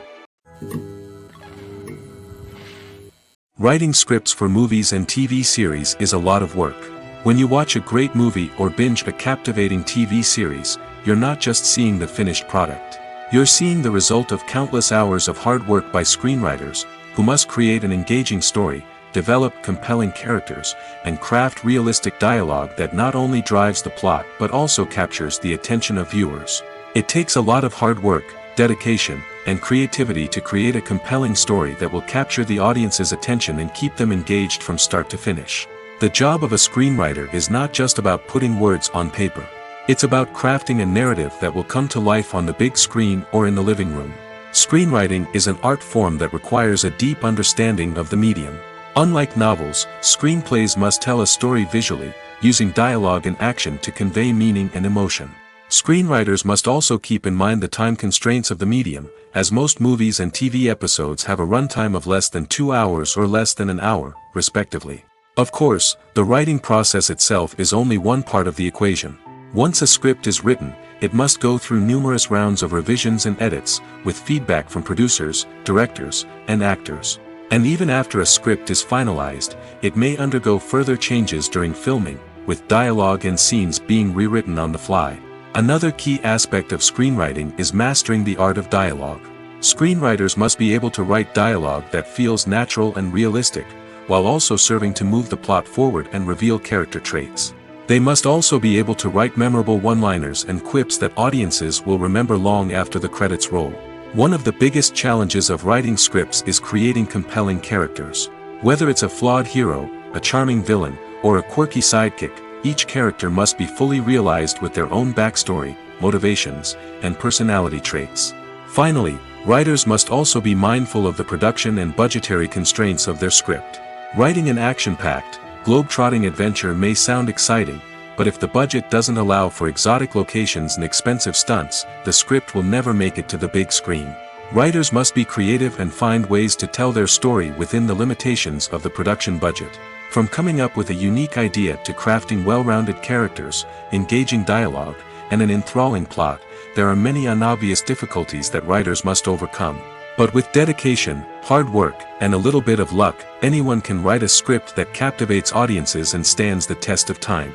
Writing scripts for movies and TV series is a lot of work. When you watch a great movie or binge a captivating TV series, you're not just seeing the finished product. You're seeing the result of countless hours of hard work by screenwriters, who must create an engaging story, develop compelling characters, and craft realistic dialogue that not only drives the plot but also captures the attention of viewers. It takes a lot of hard work, dedication, and creativity to create a compelling story that will capture the audience's attention and keep them engaged from start to finish. The job of a screenwriter is not just about putting words on paper. It's about crafting a narrative that will come to life on the big screen or in the living room. Screenwriting is an art form that requires a deep understanding of the medium. Unlike novels, screenplays must tell a story visually, using dialogue and action to convey meaning and emotion. Screenwriters must also keep in mind the time constraints of the medium, as most movies and TV episodes have a runtime of less than 2 hours or less than an hour, respectively. Of course, the writing process itself is only one part of the equation. Once a script is written, it must go through numerous rounds of revisions and edits, with feedback from producers, directors, and actors. And even after a script is finalized, it may undergo further changes during filming, with dialogue and scenes being rewritten on the fly. Another key aspect of screenwriting is mastering the art of dialogue. Screenwriters must be able to write dialogue that feels natural and realistic, while also serving to move the plot forward and reveal character traits. They must also be able to write memorable one-liners and quips that audiences will remember long after the credits roll. One of the biggest challenges of writing scripts is creating compelling characters. Whether it's a flawed hero, a charming villain, or a quirky sidekick, each character must be fully realized with their own backstory, motivations, and personality traits. Finally, Writers must also be mindful of the production and budgetary constraints of their script. Writing an action-packed, globe-trotting adventure may sound exciting, but if the budget doesn't allow for exotic locations and expensive stunts, the script will never make it to the big screen. Writers must be creative and find ways to tell their story within the limitations of the production budget. From coming up with a unique idea to crafting well-rounded characters, engaging dialogue, and an enthralling plot, there are many unobvious difficulties that writers must overcome. But with dedication, hard work, and a little bit of luck, anyone can write a script that captivates audiences and stands the test of time.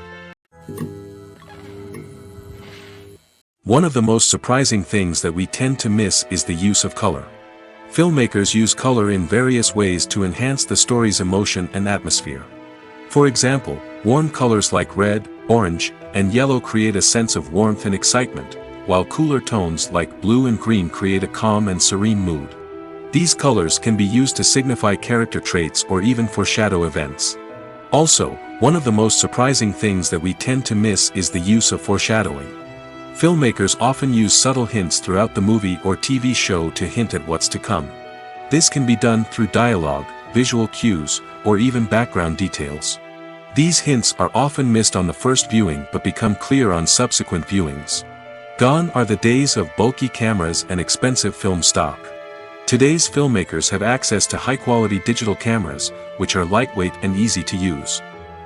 One of the most surprising things that we tend to miss is the use of color. Filmmakers use color in various ways to enhance the story's emotion and atmosphere. For example, warm colors like red, orange, and yellow create a sense of warmth and excitement, while cooler tones like blue and green create a calm and serene mood. These colors can be used to signify character traits or even foreshadow events. Also, one of the most surprising things that we tend to miss is the use of foreshadowing. Filmmakers often use subtle hints throughout the movie or TV show to hint at what's to come. This can be done through dialogue, visual cues, or even background details. These hints are often missed on the first viewing but become clear on subsequent viewings. Gone are the days of bulky cameras and expensive film stock. Today's filmmakers have access to high-quality digital cameras, which are lightweight and easy to use.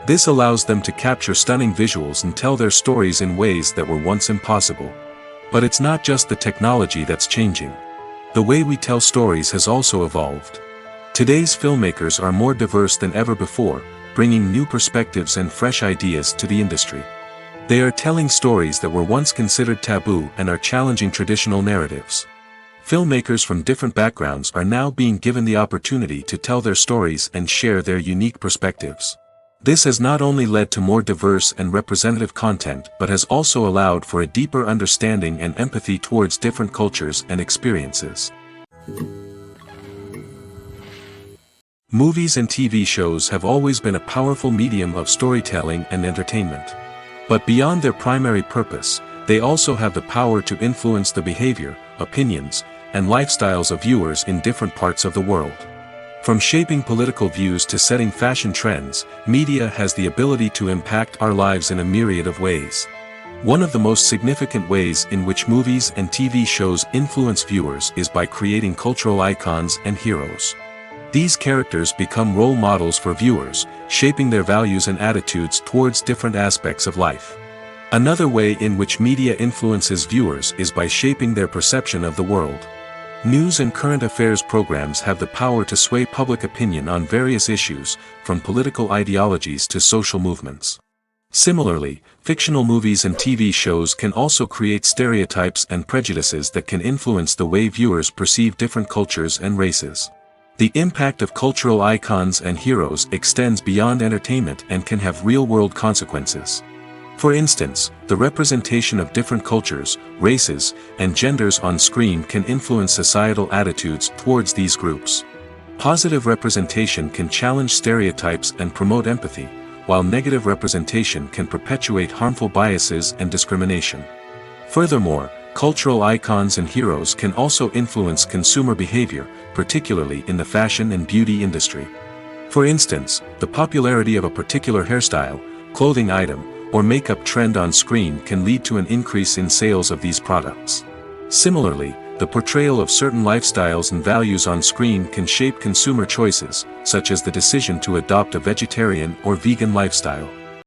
This allows them to capture stunning visuals and tell their stories in ways that were once impossible. But it's not just the technology that's changing. The way we tell stories has also evolved. Today's filmmakers are more diverse than ever before, bringing new perspectives and fresh ideas to the industry. They are telling stories that were once considered taboo and are challenging traditional narratives. Filmmakers from different backgrounds are now being given the opportunity to tell their stories and share their unique perspectives. This has not only led to more diverse and representative content but has also allowed for a deeper understanding and empathy towards different cultures and experiences. Movies and TV shows have always been a powerful medium of storytelling and entertainment. But beyond their primary purpose, they also have the power to influence the behavior, opinions, and lifestyles of viewers in different parts of the world. From shaping political views to setting fashion trends, media has the ability to impact our lives in a myriad of ways. One of the most significant ways in which movies and TV shows influence viewers is by creating cultural icons and heroes. These characters become role models for viewers, shaping their values and attitudes towards different aspects of life. Another way in which media influences viewers is by shaping their perception of the world. News and current affairs programs have the power to sway public opinion on various issues, from political ideologies to social movements. Similarly, fictional movies and TV shows can also create stereotypes and prejudices that can influence the way viewers perceive different cultures and races. The impact of cultural icons and heroes extends beyond entertainment and can have real-world consequences. For instance, the representation of different cultures, races, and genders on screen can influence societal attitudes towards these groups. Positive representation can challenge stereotypes and promote empathy, while negative representation can perpetuate harmful biases and discrimination. Furthermore, cultural icons and heroes can also influence consumer behavior, particularly in the fashion and beauty industry. For instance, the popularity of a particular hairstyle, clothing item, or makeup trend on screen can lead to an increase in sales of these products. Similarly, the portrayal of certain lifestyles and values on screen can shape consumer choices, such as the decision to adopt a vegetarian or vegan lifestyle.